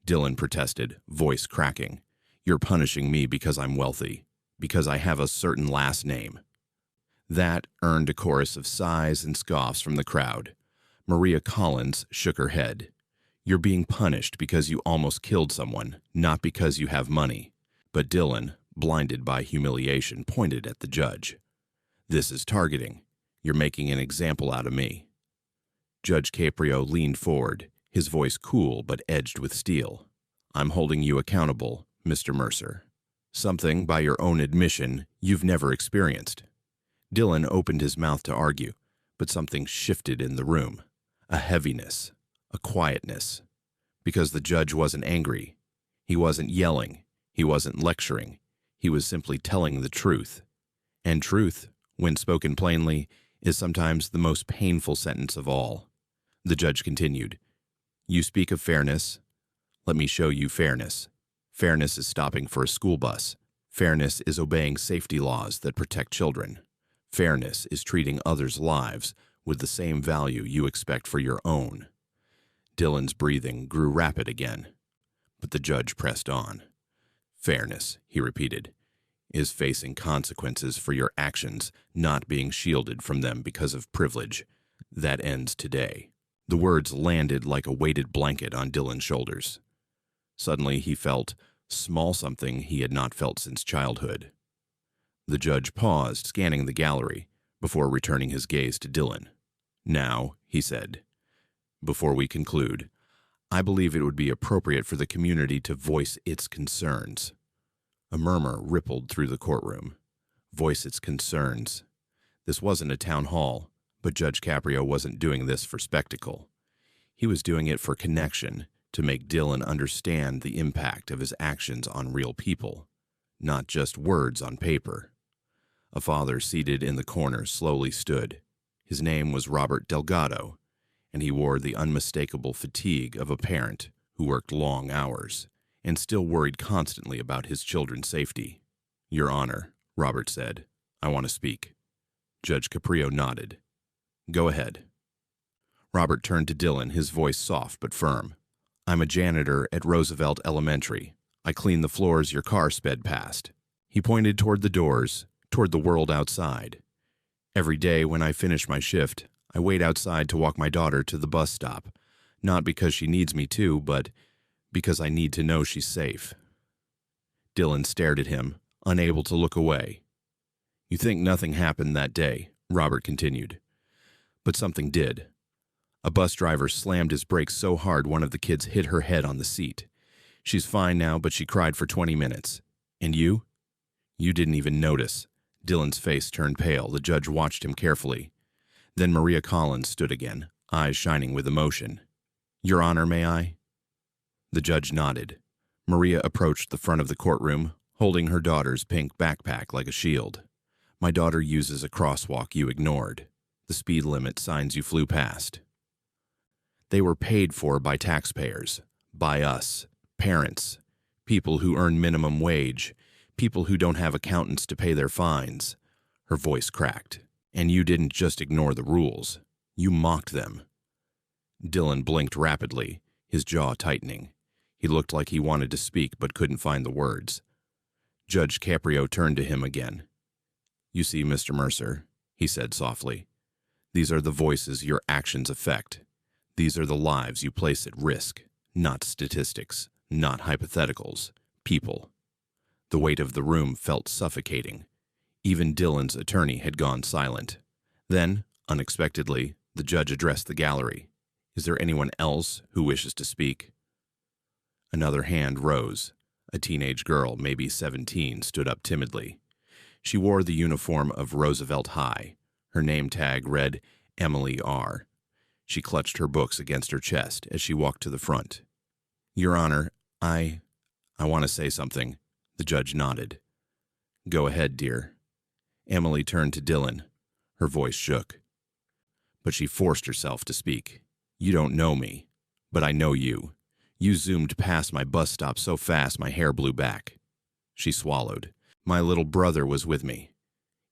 Dylan protested, voice cracking. "You're punishing me because I'm wealthy, because I have a certain last name." That earned a chorus of sighs and scoffs from the crowd. Maria Collins shook her head. "You're being punished because you almost killed someone, not because you have money." But Dylan, blinded by humiliation, pointed at the judge. "This is targeting. You're making an example out of me." Judge Caprio leaned forward, his voice cool but edged with steel. "I'm holding you accountable, Mr. Mercer. Something, by your own admission, you've never experienced." Dylan opened his mouth to argue, but something shifted in the room. A heaviness, a quietness. Because the judge wasn't angry. He wasn't yelling. He wasn't lecturing. He was simply telling the truth. And truth, when spoken plainly, is sometimes the most painful sentence of all. The judge continued, "You speak of fairness. Let me show you fairness. Fairness is stopping for a school bus. Fairness is obeying safety laws that protect children. Fairness is treating others' lives with the same value you expect for your own." Dylan's breathing grew rapid again, but the judge pressed on. "Fairness," he repeated, "is facing consequences for your actions, not being shielded from them because of privilege. That ends today." The words landed like a weighted blanket on Dylan's shoulders. Suddenly he felt small something he had not felt since childhood. The judge paused, scanning the gallery, before returning his gaze to Dylan. "Now," he said, "before we conclude, I believe it would be appropriate for the community to voice its concerns." A murmur rippled through the courtroom. Voice its concerns. This wasn't a town hall, but Judge Caprio wasn't doing this for spectacle. He was doing it for connection, to make Dylan understand the impact of his actions on real people, not just words on paper. A father seated in the corner slowly stood. His name was Robert Delgado, and he wore the unmistakable fatigue of a parent who worked long hours and still worried constantly about his children's safety. "Your Honor," Robert said, "I want to speak." Judge Caprio nodded. "Go ahead." Robert turned to Dylan, his voice soft but firm. "I'm a janitor at Roosevelt Elementary. I clean the floors your car sped past." He pointed toward the doors, toward the world outside. "Every day when I finish my shift, I wait outside to walk my daughter to the bus stop, not because she needs me to, but because I need to know she's safe." Dylan stared at him, unable to look away. "You think nothing happened that day," Robert continued. "But something did. A bus driver slammed his brakes so hard one of the kids hit her head on the seat. She's fine now, but she cried for 20 minutes. And you? You didn't even notice." Dylan's face turned pale. The judge watched him carefully. Then Maria Collins stood again, eyes shining with emotion. "Your Honor, may I?" The judge nodded. Maria approached the front of the courtroom, holding her daughter's pink backpack like a shield. "My daughter uses a crosswalk you ignored, the speed limit signs you flew past. They were paid for by taxpayers, by us, parents, people who earn minimum wage, people who don't have accountants to pay their fines." Her voice cracked. "And you didn't just ignore the rules. You mocked them." Dylan blinked rapidly, his jaw tightening. He looked like he wanted to speak but couldn't find the words. Judge Caprio turned to him again. "You see, Mr. Mercer," he said softly, "these are the voices your actions affect. These are the lives you place at risk, not statistics, not hypotheticals, people." The weight of the room felt suffocating. Even Dylan's attorney had gone silent. Then, unexpectedly, the judge addressed the gallery. "Is there anyone else who wishes to speak?" Another hand rose. A teenage girl, maybe 17, stood up timidly. She wore the uniform of Roosevelt High. Her name tag read Emily R. She clutched her books against her chest as she walked to the front. "Your Honor, I want to say something." The judge nodded. "Go ahead, dear." Emily turned to Dylan. Her voice shook. But she forced herself to speak. "You don't know me, but I know you. You zoomed past my bus stop so fast my hair blew back." She swallowed. "My little brother was with me.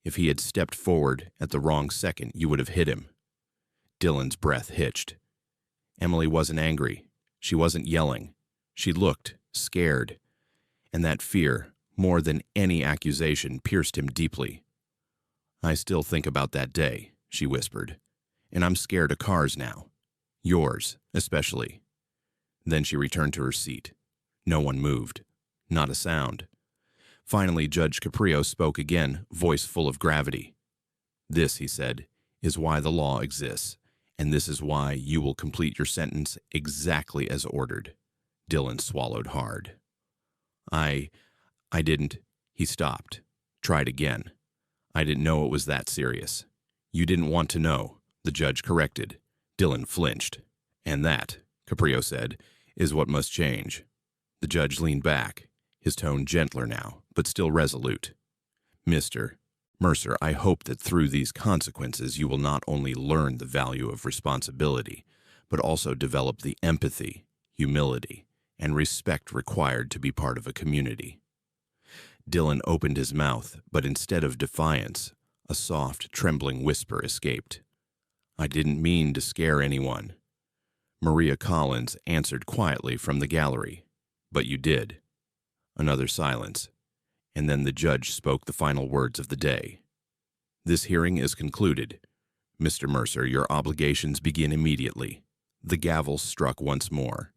If he had stepped forward at the wrong second, you would have hit him." Dylan's breath hitched. Emily wasn't angry. She wasn't yelling. She looked scared. And that fear, more than any accusation, pierced him deeply. "I still think about that day," she whispered. "And I'm scared of cars now. Yours, especially." Then she returned to her seat. No one moved. Not a sound. Finally, Judge Caprio spoke again, voice full of gravity. "This," he said, "is why the law exists, and this is why you will complete your sentence exactly as ordered." Dylan swallowed hard. I didn't." He stopped. Tried again. "I didn't know it was that serious." "You didn't want to know," the judge corrected. Dylan flinched. "And that," Caprio said, "is what must change." The judge leaned back, his tone gentler now, but still resolute. "Mr. Mercer, I hope that through these consequences you will not only learn the value of responsibility, but also develop the empathy, humility, and respect required to be part of a community." Dylan opened his mouth, but instead of defiance, a soft, trembling whisper escaped. "I didn't mean to scare anyone." Maria Collins answered quietly from the gallery. "But you did." Another silence, and then the judge spoke the final words of the day. "This hearing is concluded. Mr. Mercer, your obligations begin immediately." The gavel struck once more.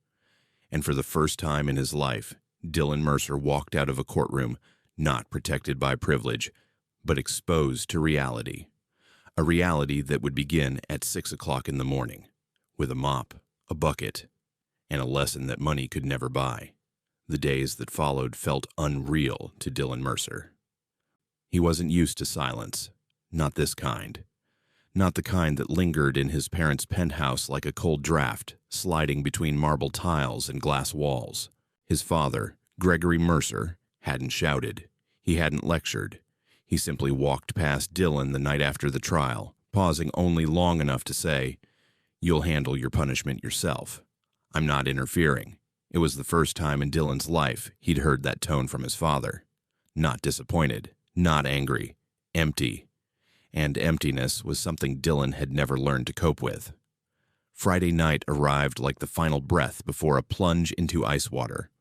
And for the first time in his life, Dylan Mercer walked out of a courtroom not protected by privilege, but exposed to reality. A reality that would begin at 6 o'clock in the morning, with a mop, a bucket, and a lesson that money could never buy. The days that followed felt unreal to Dylan Mercer. He wasn't used to silence, not this kind. Not the kind that lingered in his parents' penthouse like a cold draft, sliding between marble tiles and glass walls. His father, Gregory Mercer, hadn't shouted. He hadn't lectured. He simply walked past Dylan the night after the trial, pausing only long enough to say, "You'll handle your punishment yourself. I'm not interfering." It was the first time in Dylan's life he'd heard that tone from his father. Not disappointed, not angry, empty. And emptiness was something Dylan had never learned to cope with. Friday night arrived like the final breath before a plunge into ice water.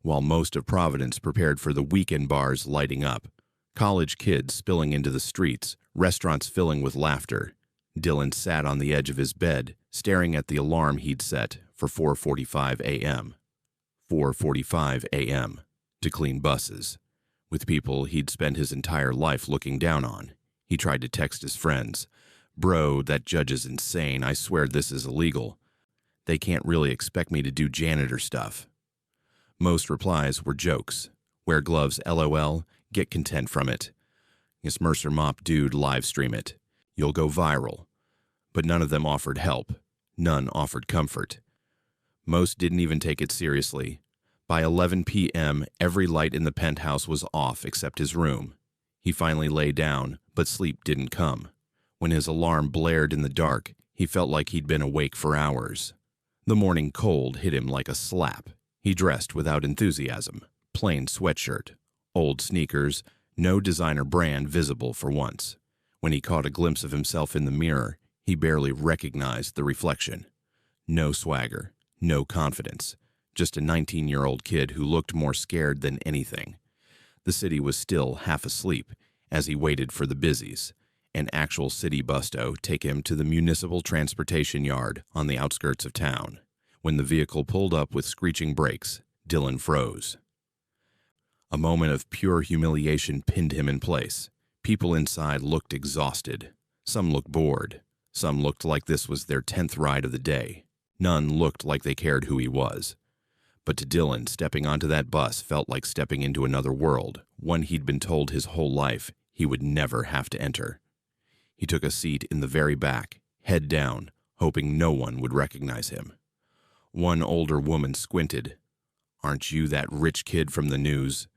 While most of Providence prepared for the weekend bars lighting up, college kids spilling into the streets, restaurants filling with laughter, Dylan sat on the edge of his bed, staring at the alarm he'd set for 4:45 a.m. 4:45 a.m. to clean buses, with people he'd spent his entire life looking down on. He tried to text his friends, "Bro, that judge is insane. I swear this is illegal. They can't really expect me to do janitor stuff." Most replies were jokes. "Wear gloves, LOL. Get content from it. This Mercer mop dude, live stream it. You'll go viral." But none of them offered help. None offered comfort. Most didn't even take it seriously. By 11 p.m., every light in the penthouse was off except his room. He finally lay down, but sleep didn't come. When his alarm blared in the dark, he felt like he'd been awake for hours. The morning cold hit him like a slap. He dressed without enthusiasm. Plain sweatshirt, old sneakers, no designer brand visible for once. When he caught a glimpse of himself in the mirror, he barely recognized the reflection. No swagger, no confidence. Just a 19-year-old kid who looked more scared than anything. The city was still half asleep as he waited for the busies, an actual city busto, take him to the municipal transportation yard on the outskirts of town. When the vehicle pulled up with screeching brakes, Dylan froze. A moment of pure humiliation pinned him in place. People inside looked exhausted. Some looked bored. Some looked like this was their 10th ride of the day. None looked like they cared who he was. But to Dylan, stepping onto that bus felt like stepping into another world, one he'd been told his whole life he would never have to enter. He took a seat in the very back, head down, hoping no one would recognize him. One older woman squinted. "Aren't you that rich kid from the news?"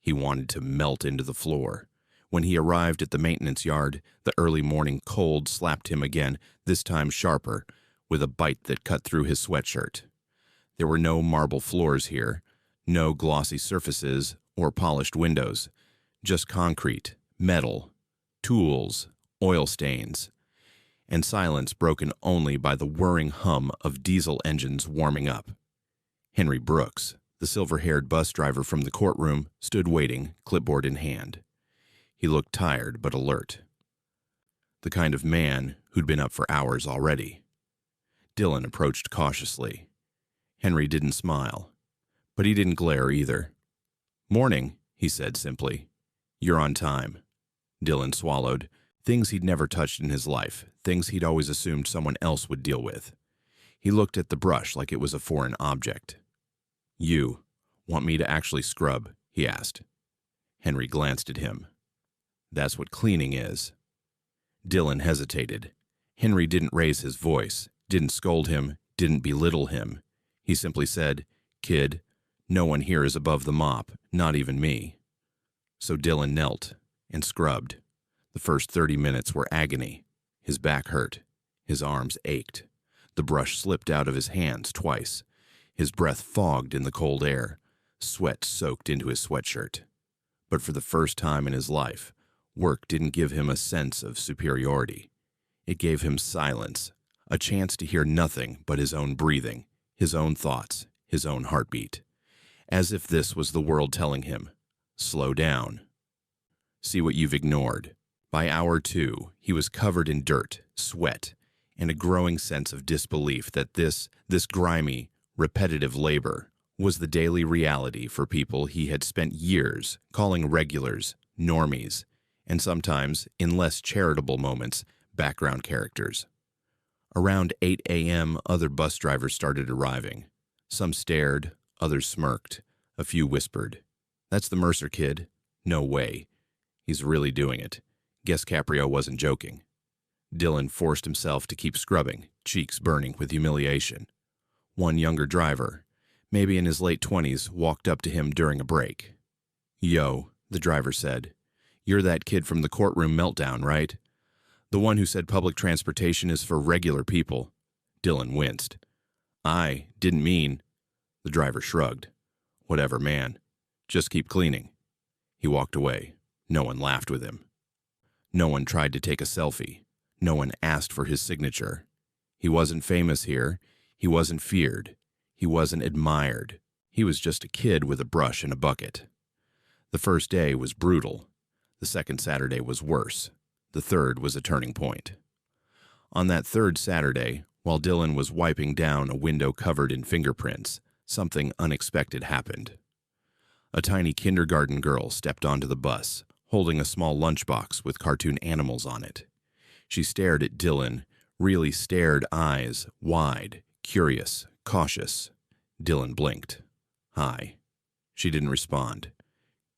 He wanted to melt into the floor. When he arrived at the maintenance yard, the early morning cold slapped him again, this time sharper, with a bite that cut through his sweatshirt. There were no marble floors here, no glossy surfaces or polished windows, just concrete, metal, tools, oil stains, and silence broken only by the whirring hum of diesel engines warming up. Henry Brooks, the silver-haired bus driver from the courtroom, stood waiting, clipboard in hand. He looked tired but alert. The kind of man who'd been up for hours already. Dylan approached cautiously. Henry didn't smile, but he didn't glare either. "Morning," he said simply. "You're on time." Dylan swallowed. Things he'd never touched in his life, things he'd always assumed someone else would deal with. He looked at the brush like it was a foreign object. "You want me to actually scrub?" he asked. Henry glanced at him. "That's what cleaning is." Dylan hesitated. Henry didn't raise his voice, didn't scold him, didn't belittle him. He simply said, "Kid, no one here is above the mop, not even me." So Dylan knelt and scrubbed. The first 30 minutes were agony. His back hurt. His arms ached. The brush slipped out of his hands twice. His breath fogged in the cold air. Sweat soaked into his sweatshirt. But for the first time in his life, work didn't give him a sense of superiority. It gave him silence, a chance to hear nothing but his own breathing, his own thoughts, his own heartbeat. As if this was the world telling him, "Slow down. See what you've ignored." By hour 2, he was covered in dirt, sweat, and a growing sense of disbelief that this grimy, Repetitive labor was the daily reality for people he had spent years calling regulars, normies, and sometimes, in less charitable moments, background characters. Around 8 a.m., other bus drivers started arriving. Some stared, others smirked. A few whispered, "That's the Mercer kid. No way. He's really doing it." Guess Caprio wasn't joking. Dylan forced himself to keep scrubbing, cheeks burning with humiliation. One younger driver, maybe in his late 20s, walked up to him during a break. "Yo," the driver said, "you're that kid from the Courtroom meltdown, right? The one who said public transportation is for regular people." Dylan winced. "I didn't mean—" The driver shrugged. "Whatever, man. Just keep cleaning." He walked away. No one laughed with him. No one tried to take a selfie. No one asked for his signature. He wasn't famous here. He wasn't feared. He wasn't admired. He was just a kid with a brush and a bucket. The first day was brutal. The second Saturday was worse. The third was a turning point. On that third Saturday, while Dylan was wiping down a window covered in fingerprints, something unexpected happened. A tiny kindergarten girl stepped onto the bus, holding a small lunchbox with cartoon animals on it. She stared at Dylan, really stared, eyes wide, curious, cautious. Dylan blinked. "Hi." She didn't respond.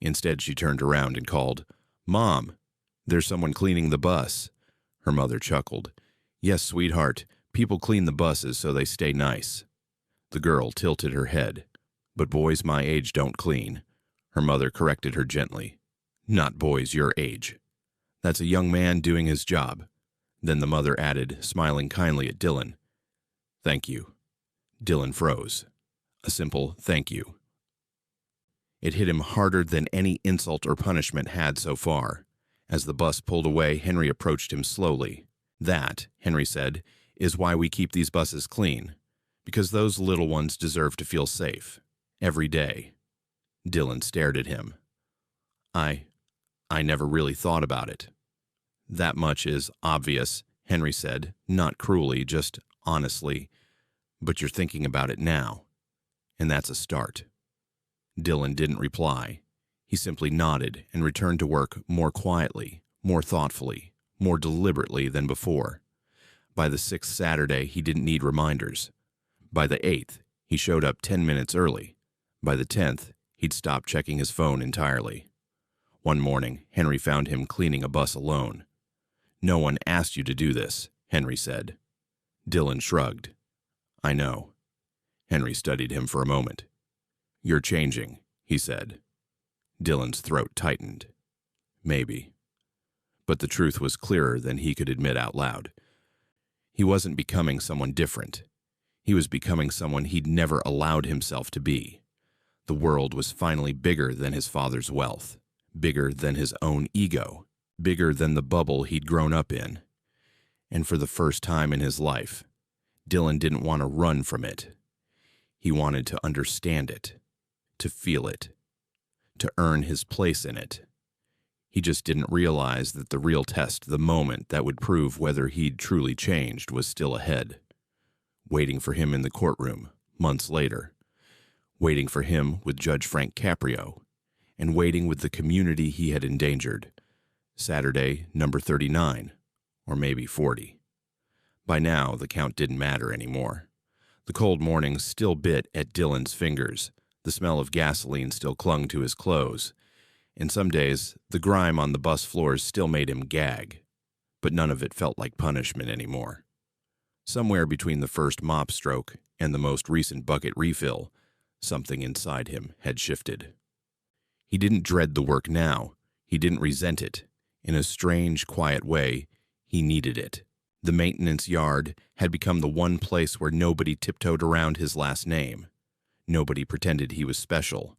Instead, she turned around and called, "Mom, there's someone cleaning the bus." Her mother chuckled. "Yes, sweetheart, people clean the buses so they stay nice." The girl tilted her head. "But boys my age don't clean." Her mother corrected her gently. "Not boys your age. That's a young man doing his job." Then the mother added, smiling kindly at Dylan, "Thank you." Dylan froze. A simple thank you. It hit him harder than any insult or punishment had so far. As the bus pulled away, Henry approached him slowly. "That," Henry said, "is why we keep these buses clean. Because those little ones deserve to feel safe. Every day." Dylan stared at him. I never really thought about it." "That much is obvious," Henry said, not cruelly, just honestly. "But you're thinking about it now. And that's a start." Dylan didn't reply. He simply nodded and returned to work more quietly, more thoughtfully, more deliberately than before. By the 6th Saturday, he didn't need reminders. By the 8th, he showed up 10 minutes early. By the 10th, he'd stopped checking his phone entirely. One morning, Henry found him cleaning a bus alone. "No one asked you to do this," Henry said. Dylan shrugged. "I know." Henry studied him for a moment. "You're changing," he said. Dylan's throat tightened. Maybe. But the truth was clearer than he could admit out loud. He wasn't becoming someone different. He was becoming someone he'd never allowed himself to be. The world was finally bigger than his father's wealth, bigger than his own ego, bigger than the bubble he'd grown up in. And for the first time in his life, Dylan didn't want to run from it. He wanted to understand it, to feel it, to earn his place in it. He just didn't realize that the real test, the moment that would prove whether he'd truly changed, was still ahead. Waiting for him in the courtroom, months later. Waiting for him with Judge Frank Caprio. And waiting with the community he had endangered. Saturday, number 39, or maybe 40. By now, the count didn't matter anymore. The cold mornings still bit at Dylan's fingers. The smell of gasoline still clung to his clothes. And some days, the grime on the bus floors still made him gag. But none of it felt like punishment anymore. Somewhere between the first mop stroke and the most recent bucket refill, something inside him had shifted. He didn't dread the work now. He didn't resent it. In a strange, quiet way, he needed it. The maintenance yard had become the one place where nobody tiptoed around his last name. Nobody pretended he was special.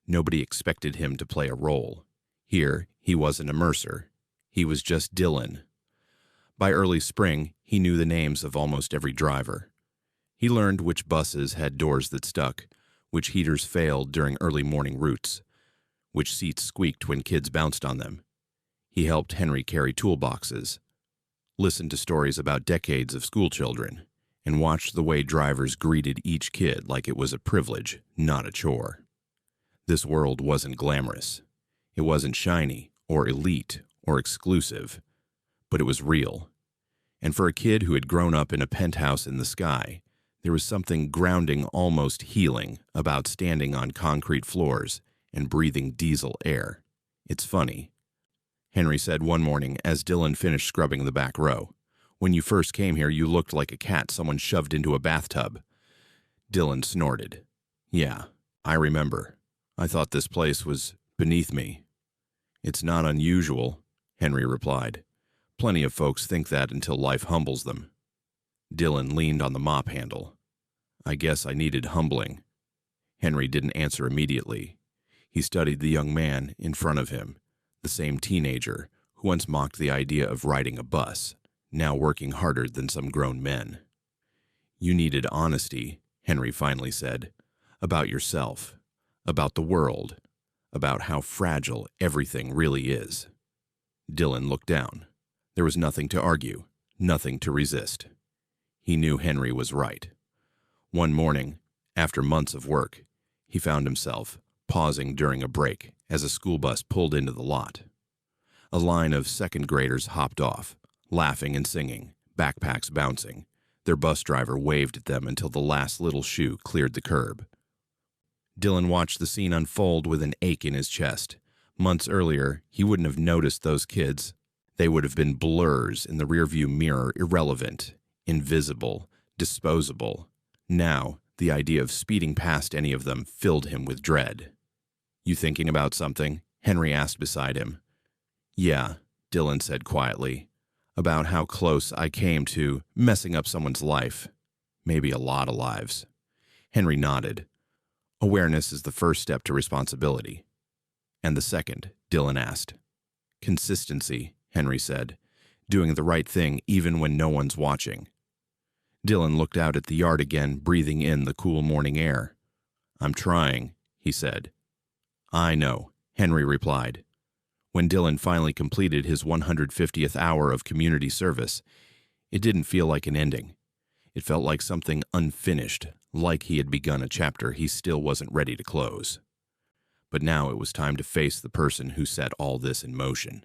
Nobody expected him to play a role. Here, he wasn't a Mercer. He was just Dylan. By early spring, he knew the names of almost every driver. He learned which buses had doors that stuck, which heaters failed during early morning routes, which seats squeaked when kids bounced on them. He helped Henry carry toolboxes, listened to stories about decades of schoolchildren, and watched the way drivers greeted each kid like it was a privilege, not a chore. This world wasn't glamorous. It wasn't shiny or elite or exclusive, but it was real. And for a kid who had grown up in a penthouse in the sky, there was something grounding, almost healing, about standing on concrete floors and breathing diesel air. "It's funny," Henry said one morning as Dylan finished scrubbing the back row. "When you first came here, you looked like a cat someone shoved into a bathtub." Dylan snorted. "Yeah, I remember. I thought this place was beneath me." "It's not unusual," Henry replied. "Plenty of folks think that until life humbles them." Dylan leaned on the mop handle. "I guess I needed humbling." Henry didn't answer immediately. He studied the young man in front of him, the same teenager who once mocked the idea of riding a bus, now working harder than some grown men. "You needed honesty," Henry finally said, "about yourself, about the world, about how fragile everything really is." Dylan looked down. There was nothing to argue, nothing to resist. He knew Henry was right. One morning, after months of work, he found himself pausing during a break as a school bus pulled into the lot. A line of second graders hopped off, laughing and singing, backpacks bouncing. Their bus driver waved at them until the last little shoe cleared the curb. Dylan watched the scene unfold with an ache in his chest. Months earlier, he wouldn't have noticed those kids. They would have been blurs in the rearview mirror, irrelevant, invisible, disposable. Now, the idea of speeding past any of them filled him with dread. "You thinking about something?" Henry asked beside him. "Yeah," Dylan said quietly. "About how close I came to messing up someone's life. Maybe a lot of lives." Henry nodded. "Awareness is the first step to responsibility." "And the second?" Dylan asked. "Consistency," Henry said. "Doing the right thing even when no one's watching." Dylan looked out at the yard again, breathing in the cool morning air. "I'm trying," he said. "I know," Henry replied. When Dylan finally completed his 150th hour of community service, it didn't feel like an ending. It felt like something unfinished, like he had begun a chapter he still wasn't ready to close. But now it was time to face the person who set all this in motion,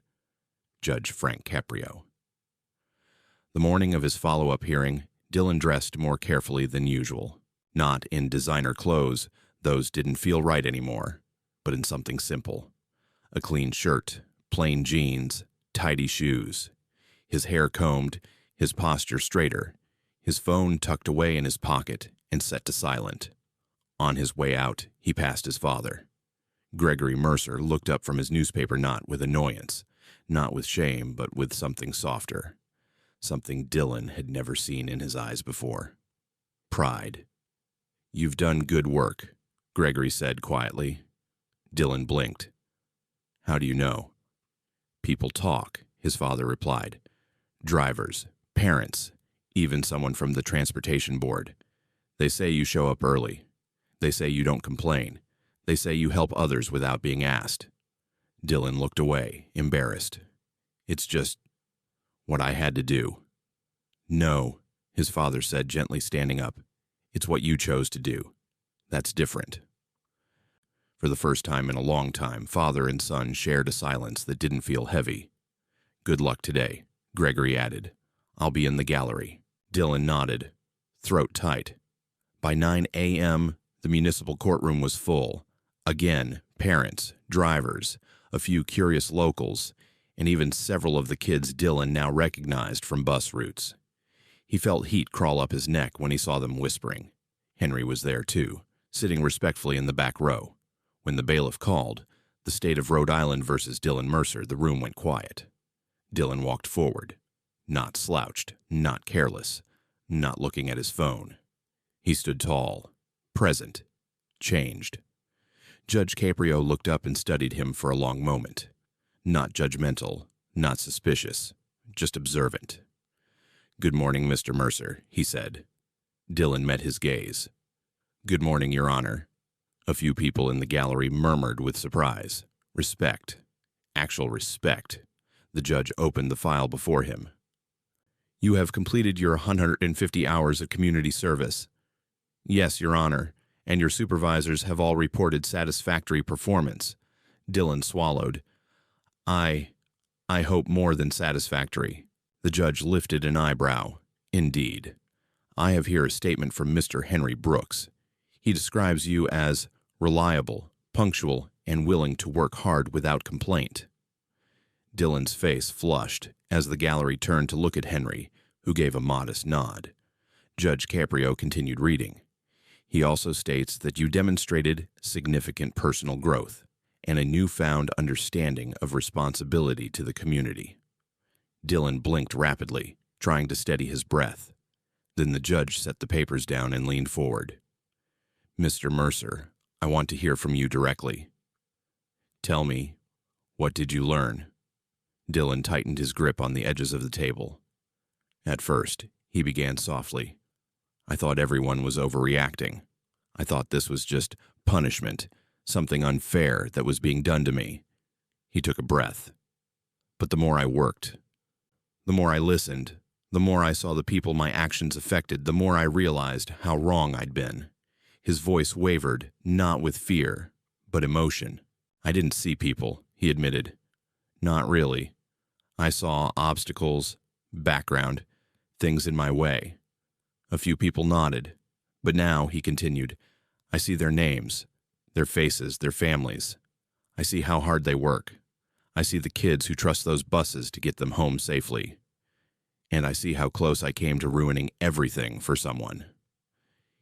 Judge Frank Caprio. The morning of his follow-up hearing, Dylan dressed more carefully than usual. Not in designer clothes, those didn't feel right anymore, but in something simple. A clean shirt, plain jeans, tidy shoes. His hair combed, his posture straighter, his phone tucked away in his pocket and set to silent. On his way out, he passed his father. Gregory Mercer looked up from his newspaper, not with annoyance, not with shame, but with something softer. Something Dylan had never seen in his eyes before. Pride. "You've done good work," Gregory said quietly. Dylan blinked. "How do you know?" "People talk," his father replied. "Drivers, parents, even someone from the transportation board. They say you show up early. They say you don't complain. They say you help others without being asked." Dylan looked away, embarrassed. "It's just what I had to do." "No," his father said, gently standing up. "It's what you chose to do. That's different." For the first time in a long time, father and son shared a silence that didn't feel heavy. "Good luck today," Gregory added. "I'll be in the gallery." Dylan nodded, throat tight. By 9 a.m., the municipal courtroom was full. Again, parents, drivers, a few curious locals, and even several of the kids Dylan now recognized from bus routes. He felt heat crawl up his neck when he saw them whispering. Henry was there too, sitting respectfully in the back row. When the bailiff called, the state of Rhode Island versus Dylan Mercer, the room went quiet. Dylan walked forward, not slouched, not careless, not looking at his phone. He stood tall, present, changed. Judge Caprio looked up and studied him for a long moment. Not judgmental, not suspicious, just observant. "Good morning, Mr. Mercer," he said. Dylan met his gaze. "Good morning, Your Honor." A few people in the gallery murmured with surprise. Respect. Actual respect. The judge opened the file before him. You have completed your 150 hours of community service. Yes, Your Honor, and your supervisors have all reported satisfactory performance. Dylan swallowed. I hope more than satisfactory. The judge lifted an eyebrow. Indeed. I have here a statement from Mr. Henry Brooks. He describes you as reliable, punctual, and willing to work hard without complaint. Dylan's face flushed as the gallery turned to look at Henry, who gave a modest nod. Judge Caprio continued reading. He also states that you demonstrated significant personal growth and a newfound understanding of responsibility to the community. Dylan blinked rapidly, trying to steady his breath. Then the judge set the papers down and leaned forward. Mr. Mercer, I want to hear from you directly. Tell me, what did you learn? Dylan tightened his grip on the edges of the table. At first, he began softly. I thought everyone was overreacting. I thought this was just punishment, something unfair that was being done to me. He took a breath. But the more I worked, the more I listened, the more I saw the people my actions affected, the more I realized how wrong I'd been. His voice wavered, not with fear, but emotion. I didn't see people, he admitted. Not really. I saw obstacles, background, things in my way. A few people nodded. But now, he continued, I see their names, their faces, their families. I see how hard they work. I see the kids who trust those buses to get them home safely. And I see how close I came to ruining everything for someone.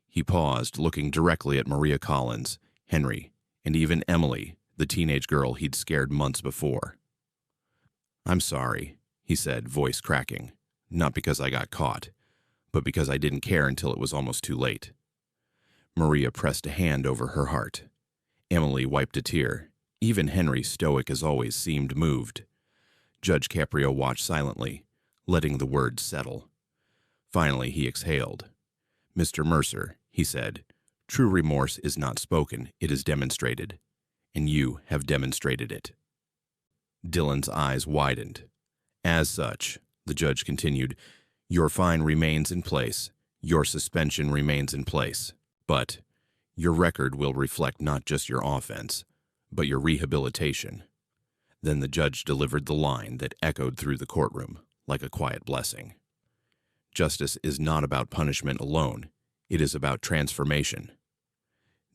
He paused, looking directly at Maria Collins, Henry, and even Emily, the teenage girl he'd scared months before. I'm sorry, he said, voice cracking, not because I got caught, but because I didn't care until it was almost too late. Maria pressed a hand over her heart. Emily wiped a tear. Even Henry, stoic as always, seemed moved. Judge Caprio watched silently, letting the words settle. Finally, he exhaled. Mr. Mercer, he said, true remorse is not spoken, it is demonstrated. And you have demonstrated it. Dylan's eyes widened. As such, the judge continued, your fine remains in place, your suspension remains in place, but your record will reflect not just your offense, but your rehabilitation. Then the judge delivered the line that echoed through the courtroom like a quiet blessing. Justice is not about punishment alone, it is about transformation.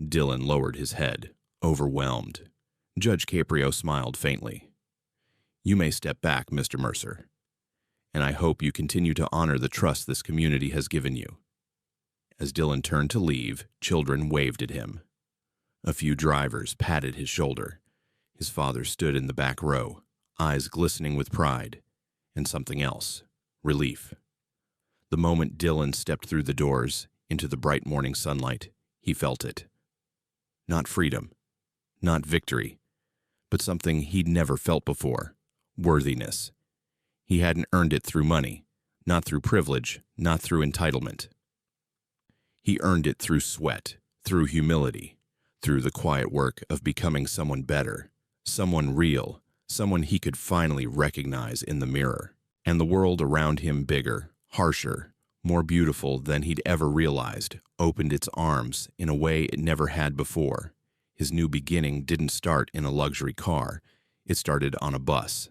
Dylan lowered his head, overwhelmed. Judge Caprio smiled faintly. You may step back, Mr. Mercer, and I hope you continue to honor the trust this community has given you. As Dylan turned to leave, children waved at him. A few drivers patted his shoulder. His father stood in the back row, eyes glistening with pride, and something else, relief. The moment Dylan stepped through the doors, into the bright morning sunlight, he felt it. Not freedom, not victory, but something he'd never felt before, worthiness. He hadn't earned it through money, not through privilege, not through entitlement. He earned it through sweat, through humility, through the quiet work of becoming someone better, someone real, someone he could finally recognize in the mirror. And the world around him bigger, harsher, more beautiful than he'd ever realized, opened its arms in a way it never had before. His new beginning didn't start in a luxury car, it started on a bus.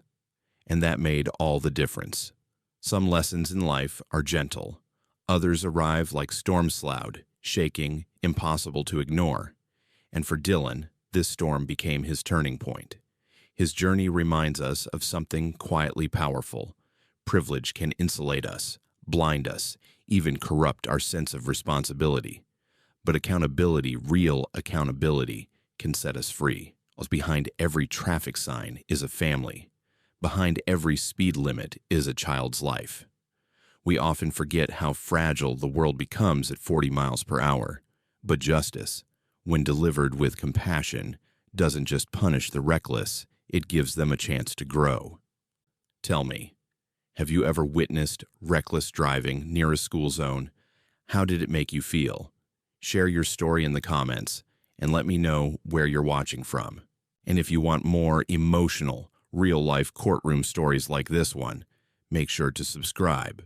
And that made all the difference. Some lessons in life are gentle. Others arrive like storm cloud, shaking, impossible to ignore. And for Dylan, this storm became his turning point. His journey reminds us of something quietly powerful. Privilege can insulate us, blind us, even corrupt our sense of responsibility. But accountability, real accountability, can set us free. Behind every traffic sign is a family. Behind every speed limit is a child's life. We often forget how fragile the world becomes at 40 miles per hour. But justice, when delivered with compassion, doesn't just punish the reckless, it gives them a chance to grow. Tell me, have you ever witnessed reckless driving near a school zone? How did it make you feel? Share your story in the comments and let me know where you're watching from. And if you want more emotional, real-life courtroom stories like this one, make sure to subscribe.